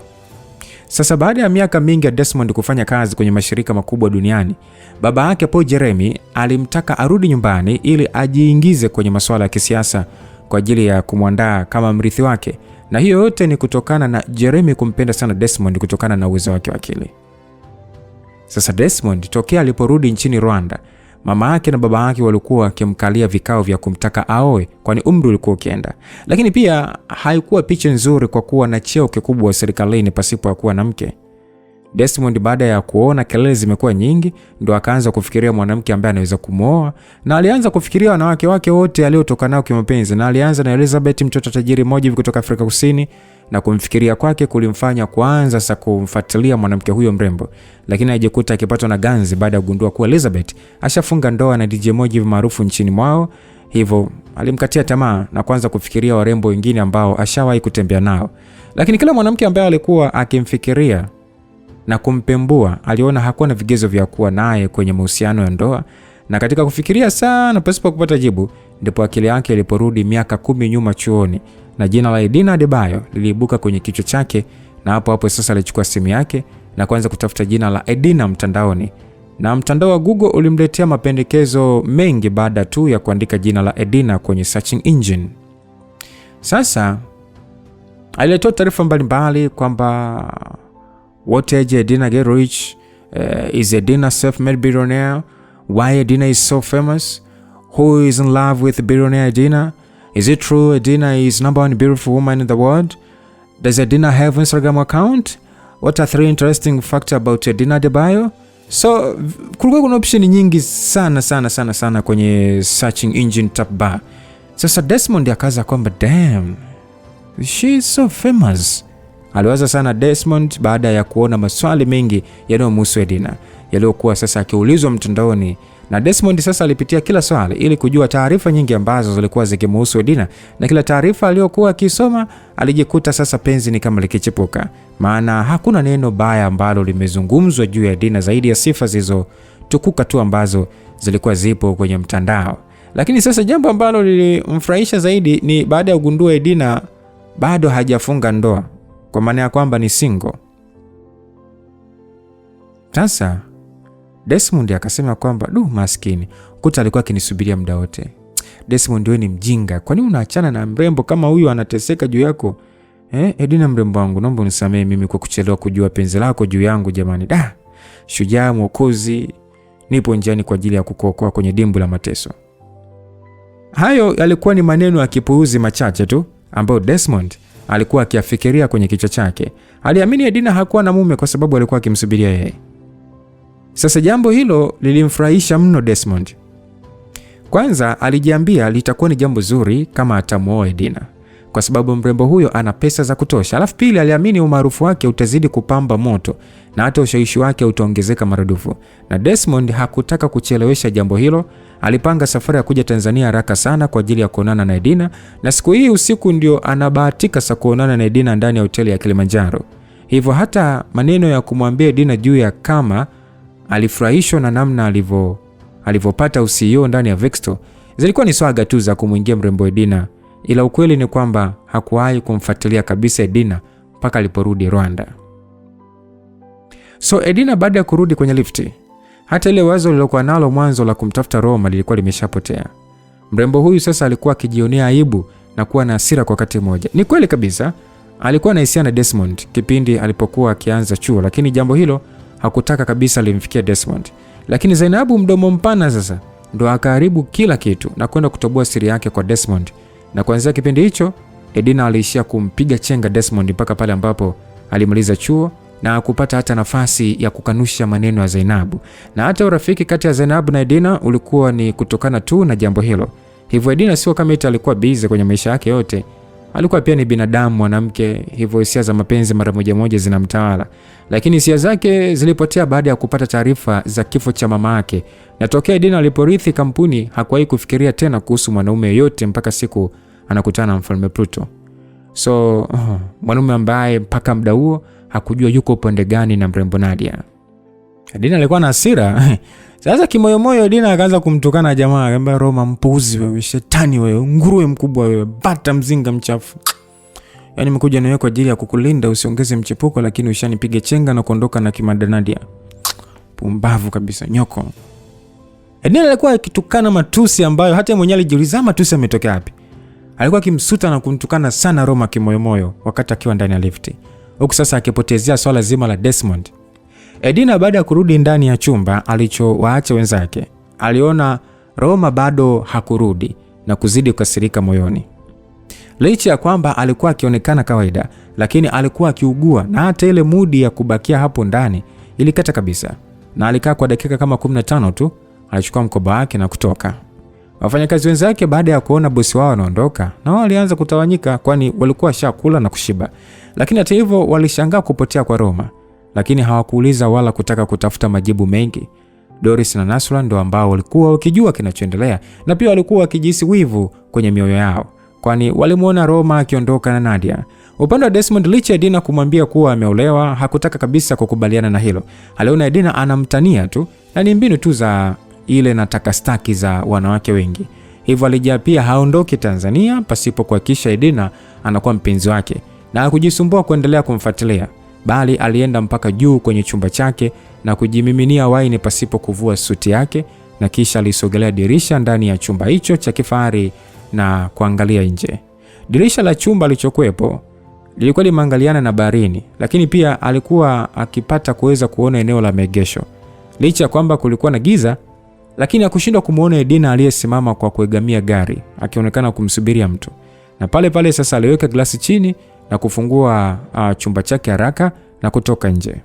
Sasa baada ya miaka mingi ya Desmond kufanya kazi kwenye mashirika makubwa duniani, baba yake Paul Jeremy alimtaka arudi nyumbani ili ajiingize kwenye masuala ya kisiasa kwa ajili ya kumwandaa kama mrithi wake. Na hiyo yote ni kutokana na Jeremy kumpenda sana Desmond kutokana na uwezo wake wa akili. Sasa Desmond tokea aliporudi nchini Rwanda, mama yake na baba yake walikuwa wakimkalia vikao vya kumtaka aoe, kwani umri ulikuwa ukienda. Lakini pia haikuwa picha nzuri kwa kuwa na cheo kikubwa serikalini pasipo kuwa na mke. Desmond baada ya kuona kelele zimekuwa nyingi, ndo akaanza kufikiria mwanamke ambaye anaweza kumwoa, na alianza kufikiria wanawake wake wote aliotoka nao kimapenzi, na alianza na Elizabeth, mtoto tajiri mmoja kutoka Afrika Kusini, na kumfikiria kwake kulimfanya kuanza sasa kumfuatilia mwanamke huyo mrembo. Lakini ajikuta akipatwa na ganzi baada ya kugundua kuwa Elizabeth ashafunga ndoa na DJ mmoja maarufu nchini mwao. Hivyo alimkatia tamaa na kuanza kufikiria warembo wengine ambao ashawahi kutembea nao. Lakini kila mwanamke ambaye alikuwa akimfikiria na kumpembua aliona hakuwa na vigezo vya kuwa naye kwenye mahusiano ya ndoa. Na katika kufikiria sana pasipo kupata jibu, ndipo akili yake iliporudi miaka 10 nyuma chuoni, na jina la Edina Adebayo liliibuka kwenye kichwa chake. Na hapo sasa alichukua simu yake na kuanza kutafuta jina la Edina mtandaoni, na mtandao wa Google ulimletea mapendekezo mengi baada tu ya kuandika jina la Edina kwenye searching engine. Sasa alitoa taarifa mbalimbali kwamba what age Edina get rich, is Edina self-made billionaire, why Edina is so famous, who is in love with billionaire Edina, is it true Edina is #1 beautiful woman in the world, does Edina have Instagram account, what are 3 interesting facts about Edina Adebayo. So kulikuwa kuna option nyingi sana kwenye searching engine tab bar. Sasa Desmond akaza kwamba damn, she is so famous. Aliwaza sana Desmond baada ya kuona maswali mengi yanayomhusu Edina yaliyokuwa sasa akiulizwa mtandaoni, Na Desmond sasa alipitia kila swali ili kujua taarifa nyingi ambazo zilikuwa zikimhusu Edina, na kila taarifa aliyokuwa akisoma alijikuta sasa penzi ni kama likichipuka, maana hakuna neno baya ambalo limezungumzwa juu ya Edina zaidi ya sifa zilizotukuka tu ambazo zilikuwa zipo kwenye mtandao. Lakini sasa jambo ambalo lilimfurahisha zaidi ni baada ya kugundua Edina bado hajafunga ndoa, kwa maana ya kwamba ni single. Sasa Desmond akasema kwamba maskini, kuta alikuwa akinisubiria muda wote. Desmond, wewe ni mjinga. Kwa nini unaachana na mrembo kama huyu anateseka juu yako? Edina mrembo wangu, naomba unisamehe mimi kwa kuchelewa kujua penzi lako juu yangu jamani. Shujaa mwokozi, nipo njiani kwa ajili ya kukuokoa kwenye dimbu la mateso. Hayo yalikuwa ni maneno ya kipuuzi machache tu ambayo Desmond alikuwa akiyafikiria kwenye kichwa chake. Aliamini Edina hakuwa na mume kwa sababu alikuwa akimsubiria yeye. Sasa jambo hilo lilimfurahisha mno Desmond. Kwanza alijiambia litakuwa ni jambo zuri kama atamuoa Edina, kwa sababu mrembo huyo ana pesa za kutosha. Alafu pili, aliamini umaarufu wake utazidi kupamba moto na hata ushawishi wake utaongezeka maradufu. Na Desmond hakutaka kuchelewesha jambo hilo. Alipanga safari ya kuja Tanzania haraka sana kwa ajili ya kuonana na Edina, na siku hii usiku ndio anabahatika sasa kuonana na Edina ndani ya hoteli ya Kilimanjaro. Hivyo hata maneno ya kumwambia Edina juu ya kama alifurahishwa na namna alivyopata CEO ndani ya Vexto zilikuwa ni swaga tu za kumwingia mrembo Edina, ila ukweli ni kwamba hakuwahi kumfuatilia kabisa Edina mpaka aliporudi Rwanda. So Edina baada ya kurudi kwenye lifti, hata ile wazo lilokuwa nalo mwanzo la kumtafuta Roma lilikuwa limeshapotea. Mrembo huyu sasa alikuwa akijionea aibu na kuwa na hasira kwa wakati mmoja. Ni kweli kabisa alikuwa na hisia na Desmond kipindi alipokuwa akianza chuo, lakini jambo hilo hakutaka kabisa limfikia Desmond. Lakini Zainabu mdomo mpana sasa ndo akaharibu kila kitu na kwenda kutoboa siri yake kwa Desmond. Na kuanzia kipindi hicho Edina aliishia kumpiga chenga Desmond mpaka pale ambapo alimaliza chuo na kupata hata nafasi ya kukanusha maneno ya Zainabu. Na hata urafiki kati ya Zainabu na Edina ulikuwa ni kutokana tu na jambo hilo. Hivyo Edina sio kama eti alikuwa busy kwenye maisha yake yote. Alikuwa pia ni binadamu mwanamke, hivyo hisia za mapenzi mara moja zinamtawala. Lakini hisia zake zilipotea baada ya kupata taarifa za kifo cha mama yake. Na tokea Edina aliporithi kampuni hakuwahi kufikiria tena kuhusu mwanaume yote mpaka siku anakutana na Mfalme Pluto. So mwanaume ambaye mpaka muda huo hakujua yuko upande gani na mrembo Nadia. Edina alikuwa na hasira. Sasa kimoyomoyo Edina akaanza kumtukana jamaa, akamwambia Roma, mpuuzi wewe, shetani wewe, nguruwe mkubwa wewe, bata mzinga mchafu. Yaani nimekuja na wewe kwa ajili ya kukulinda usiongeze mchepuko, lakini ushanipige chenga na kuondoka na kimada Nadia. Pumbavu kabisa, nyoko. Edina alikuwa akitukana matusi ambayo hata mwenyewe alijiuliza matusi yametokea wapi. Alikuwa akimsuta na kumtukana sana Roma kimoyomoyo wakati akiwa ndani ya lifti. Huku sasa akipotezea swala zima la Desmond. Edina baada ya kurudi ndani ya chumba alichowaacha wenzake, aliona Roma bado hakurudi na kuzidi kukasirika moyoni. Licha ya kwamba alikuwa akionekana kawaida, lakini alikuwa akiugua na hata ile mudi ya kubakia hapo ndani ilikata kabisa. Na alikaa kwa dakika kama 15 tu, alichukua mkoba wake na kutoka. Wafanyakazi wenzake baada ya kuona bosi wao anaondoka, na wao walianza kutawanyika kwani walikuwa shakula na kushiba. Lakini hata hivyo walishangaa kupotea kwa Roma, lakini hawakuuliza wala kutaka kutafuta majibu mengi. Doris na Nasra ndo ambao walikuwa wakijua kinachoendelea, na pia walikuwa wakijihisi wivu kwenye mioyo yao kwani walimuona Roma akiondoka na Nadia. Upande wa Desmond, licha ya Edina kumwambia kuwa ameolewa, hakutaka kabisa kukubaliana na hilo. Aliona Edina anamtania tu na ni mbinu tu za ile na takastaki za wanawake wengi. Hivyo alijua pia haondoki Tanzania pasipo kuhakikisha Edina anakuwa mpenzi wake na hakujisumbua kuendelea kumfuatilia, bali alienda mpaka juu kwenye chumba chake na kujimiminia waini pasipo kuvua suti yake, na kisha alisogelea dirisha ndani ya chumba hicho cha kifahari na kuangalia nje. Dirisha la chumba alichokuepo lilikuwa limeangaliana na baharini, lakini pia alikuwa akipata kuweza kuona eneo la maegesho. Licha kwamba kulikuwa na giza, lakini hakushindwa kumuona Edina aliyesimama kwa kuegamia gari akionekana kumsubiria mtu. Na pale pale sasa aliweka glasi chini na kufungua chumba chake haraka na kutoka nje.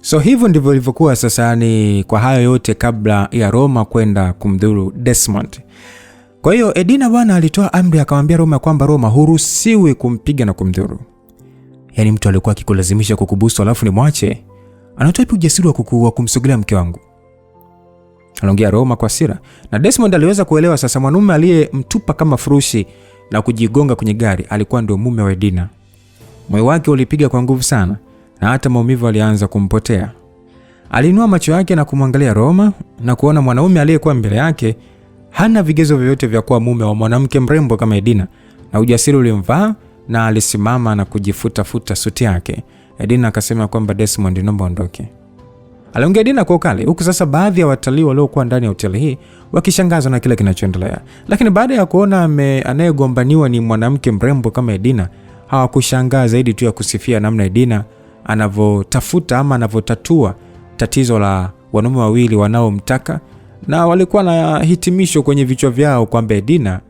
So hivyo ndivyo ilivyokuwa sasa. Ni kwa hayo yote kabla ya Roma kwenda kumdhuru Desmond. Kwa hiyo Edina bwana alitoa amri akamwambia Roma kwamba Roma huruhusiwi kumpiga na kumdhuru. Yaani mtu alikuwa akikulazimisha kukubusu alafu ni mwache. Anatoa ujasiri wa kumsogelea mke wangu. aliongea Roma kwa hasira. Na Desmond aliweza kuelewa sasa mwanaume aliyemtupa kama furushi na kujigonga kwenye gari alikuwa ndio mume wa Edina. Moyo wake ulipiga kwa nguvu sana na hata maumivu alianza kumpotea. Aliinua macho yake na kumwangalia Roma na kuona mwanaume aliyekuwa mbele yake hana vigezo vyovyote vya kuwa mume wa mwanamke mrembo kama Edina, na ujasiri ulimvaa na alisimama na kujifuta suti yake. Edina akasema kwamba Desmond, naomba ondoke. Aliongea Edina kwa ukali, huku sasa baadhi ya watalii waliokuwa ndani ya hoteli hii wakishangazwa na kile kinachoendelea. Lakini baada ya kuona anayegombaniwa ni mwanamke mrembo kama Edina, hawakushangaa zaidi tu ya kusifia namna Edina anavyotafuta ama anavyotatua tatizo la wanaume wawili wanaomtaka, na walikuwa na hitimisho kwenye vichwa vyao kwamba Edina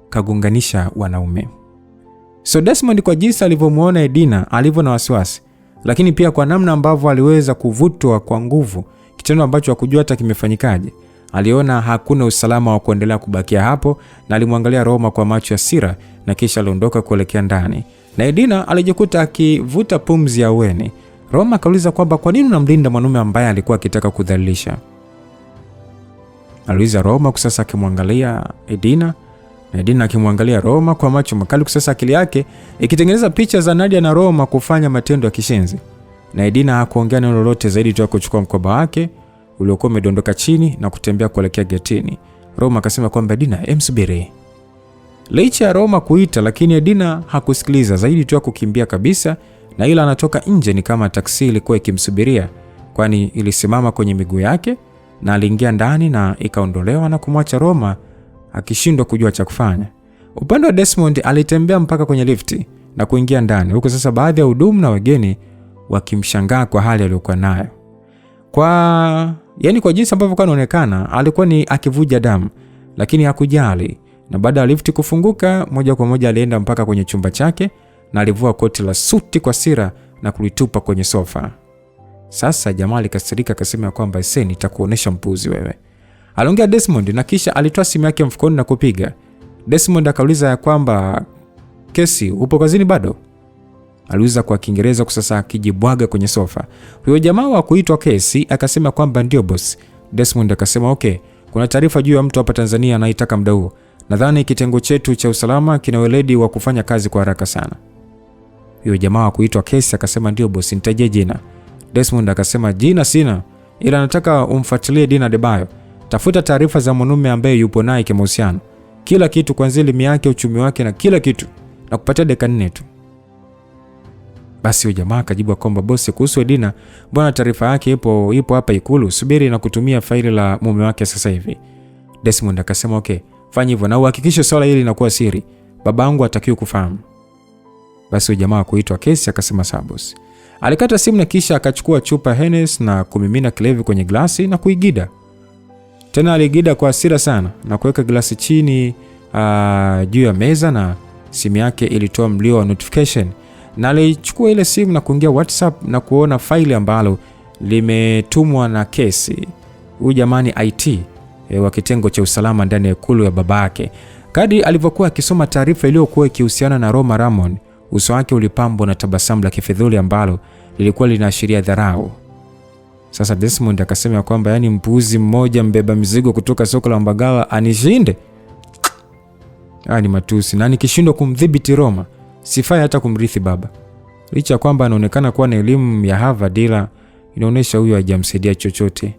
kagunganisha wanaume. So Desmond kwa jinsi alivyomuona Edina alivyo na wasiwasi, lakini pia kwa namna ambavyo aliweza kuvutwa kwa nguvu, kitendo ambacho hakujua hata kimefanyikaje, aliona hakuna usalama wa kuendelea kubakia hapo na alimwangalia Roma kwa macho ya hasira na kisha aliondoka kuelekea ndani. Na Edina alijikuta akivuta pumzi ya uweni. Roma akauliza kwamba kwa nini unamlinda mwanaume ambaye alikuwa akitaka kudhalilisha? Aliuliza Roma kusasa akimwangalia Edina, na Edina akimwangalia Roma kwa macho makali, kusasa akili yake ikitengeneza picha za Nadia na Roma kufanya matendo ya kishenzi. Na Edina hakuongea neno lolote zaidi tu kuchukua mkoba wake uliokuwa umedondoka chini na kutembea kuelekea getini. Roma akasema kwamba Edina, emsubiri. Licha ya Roma kuita, lakini Edina hakusikiliza zaidi tu kukimbia kabisa, na ila anatoka nje ni kama taksi ilikuwa ikimsubiria, kwani ilisimama kwenye miguu yake na aliingia ndani na ikaondolewa na kumwacha Roma akishindwa kujua cha kufanya. Upande wa Desmond alitembea mpaka kwenye lifti na kuingia ndani, huko sasa baadhi ya hudumu na wageni wakimshangaa kwa hali aliyokuwa nayo. Kwa jinsi ambavyo kanaonekana alikuwa ni akivuja damu, lakini hakujali. Na baada ya lifti kufunguka, moja kwa moja alienda mpaka kwenye chumba chake na alivua koti la suti kwa sira na kulitupa kwenye sofa. Sasa jamaa alikasirika akasema kwamba nitakuonesha mpuzi wewe. Aliongea Desmond na kisha alitoa simu yake mfukoni na kupiga. Desmond akauliza ya kwamba Kesi, upo kazini bado? Aliuliza kwa Kiingereza kusasa akijibwaga kwenye sofa. Huyo jamaa wa kuitwa Kesi akasema kwamba ndio boss. Desmond akasema okay, kuna taarifa juu ya mtu hapa Tanzania anaitaka muda huo. Nadhani kitengo chetu cha usalama kina weledi wa kufanya kazi kwa haraka sana. Huyo jamaa wa kuitwa Kesi akasema ndio boss, nitaje jina. Desmond akasema jina sina, ila nataka umfuatilie Dina Debayo. Tafuta taarifa za mwanaume ambaye yupo naye kimahusiano. Kila kitu kuanzia elimu yake, uchumi wake na kila kitu. Na kupatia dakika 4 tu. Basi huyo jamaa akajibu kwamba bosi, kuhusu Dina, bwana taarifa yake ipo hapa Ikulu. Subiri na kutumia faili la mume wake sasa hivi. Desmond akasema okay, fanya hivyo na uhakikishe swala hili linakuwa siri. Babangu hatakiwi kufahamu. Basi huyo jamaa kuitwa Kesi akasema sawa bosi. Alikata simu na kisha akachukua chupa Hennessy na kumimina kilevi kwenye glasi na kuigida. Tena aligida kwa hasira sana na kuweka glasi chini juu ya meza, na simu yake ilitoa mlio wa notification. Na alichukua ile simu na kuingia WhatsApp na kuona faili ambalo limetumwa na Kesi. Huyu jamani IT wa kitengo cha usalama ndani ya ikulu ya babake. Kadri alivyokuwa akisoma taarifa iliyokuwa ikihusiana na Roma Ramon, uso wake ulipambwa na tabasamu la kifedhuli ambalo lilikuwa linaashiria dharau. Sasa Desmond akasema kwamba mpuuzi mmoja mbeba mizigo kutoka soko la Mbagala anishinde? Ni matusi, na nikishindwa kumdhibiti Roma, sifai hata kumrithi baba. Licha kwamba anaonekana kuwa na elimu ya Harvard, ila inaonyesha huyo hajamsaidia chochote.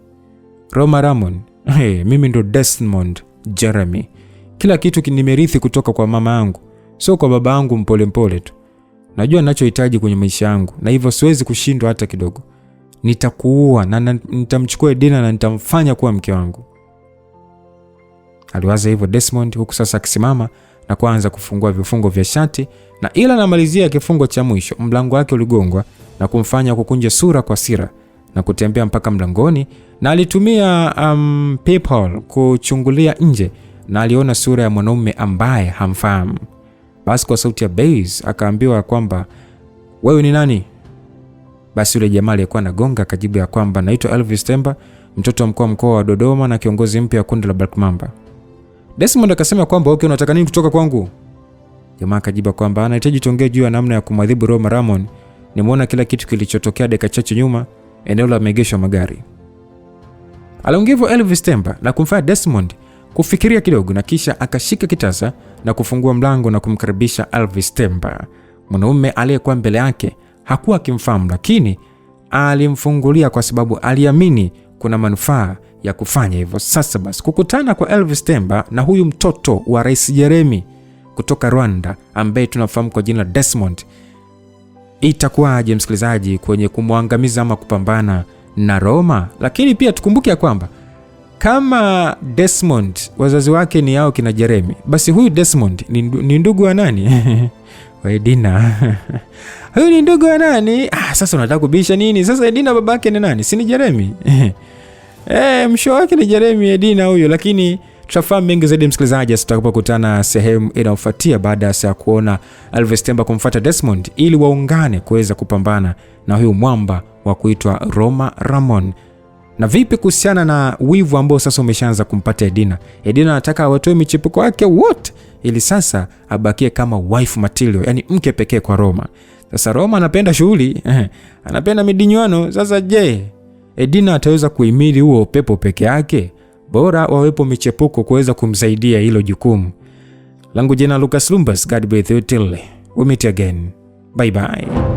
Roma Ramon, mimi ndo Desmond Jeremy. Kila kitu nimerithi kutoka kwa mama yangu, sio kwa baba yangu mpole tu. Najua ninachohitaji kwenye maisha yangu, na hivyo siwezi kushindwa hata kidogo. Nitakuua na nitamchukua Dina na nitamfanya kuwa mke wangu. Aliwaza hivyo Desmond, huku sasa akisimama na kuanza kufungua vifungo vya shati, na ila anamalizia kifungo cha mwisho, mlango wake uligongwa na kumfanya kukunja sura kwa sira na kutembea mpaka mlangoni, na alitumia PayPal kuchungulia nje na aliona sura ya mwanaume ambaye hamfahamu. Basi kwa sauti ya bass akaambiwa kwamba wewe ni nani? Basi yule jamaa aliyekuwa anagonga akajibu ya kwamba naitwa Elvis Temba, mtoto wa mkoa wa Dodoma na kiongozi mpya wa kundi la Black Mamba. Desmond akasema kwamba okay, unataka nini kutoka kwangu? Jamaa akajibu kwamba anahitaji tuongee juu ya namna ya kumwadhibu Roma Ramon. Nimeona kila kitu kilichotokea dakika chache nyuma eneo la maegesho magari. Aliongea hivyo Elvis Temba na kumfanya Desmond kufikiria kidogo, na kisha akashika kitasa na kufungua mlango na kumkaribisha Elvis Temba. Mwanaume aliyekuwa mbele yake hakuwa akimfahamu, lakini alimfungulia kwa sababu aliamini kuna manufaa ya kufanya hivyo. Sasa basi, kukutana kwa Elvis Temba na huyu mtoto wa Rais Jeremy kutoka Rwanda ambaye tunafahamu kwa jina Desmond, itakuwaje msikilizaji kwenye kumwangamiza ama kupambana na Roma? Lakini pia tukumbuke ya kwamba kama Desmond wazazi wake ni yao kina Jeremy, basi huyu Desmond ni ndugu wa nani? Wa Edina. Huyu ni ndugu wa nani? Sasa unataka kubisha nini? Sasa Edina babake ni nani? Si ni Jeremy? Msho wake ni Jeremy, Edina huyo. Lakini tutafahamu mengi zaidi msikilizaji tutakapokutana sehemu inayofuatia baada ya kuona Elvis Temba kumfuata Desmond ili waungane kuweza kupambana na huyu mwamba wa kuitwa Roma Ramon. Na vipi kuhusiana na wivu ambao sasa umeshaanza kumpata Edina? Edina anataka awatoe michepuko wake wote ili sasa abakie kama wife material, yani mke pekee kwa Roma. Sasa Roma anapenda shughuli, anapenda midinywano. Sasa je, Edina ataweza kuhimili huo pepo peke yake? Bora wawepo michepuko kuweza kumsaidia hilo jukumu. Langu jina Lucas Lumbas, God bless you till we meet again. Bye bye.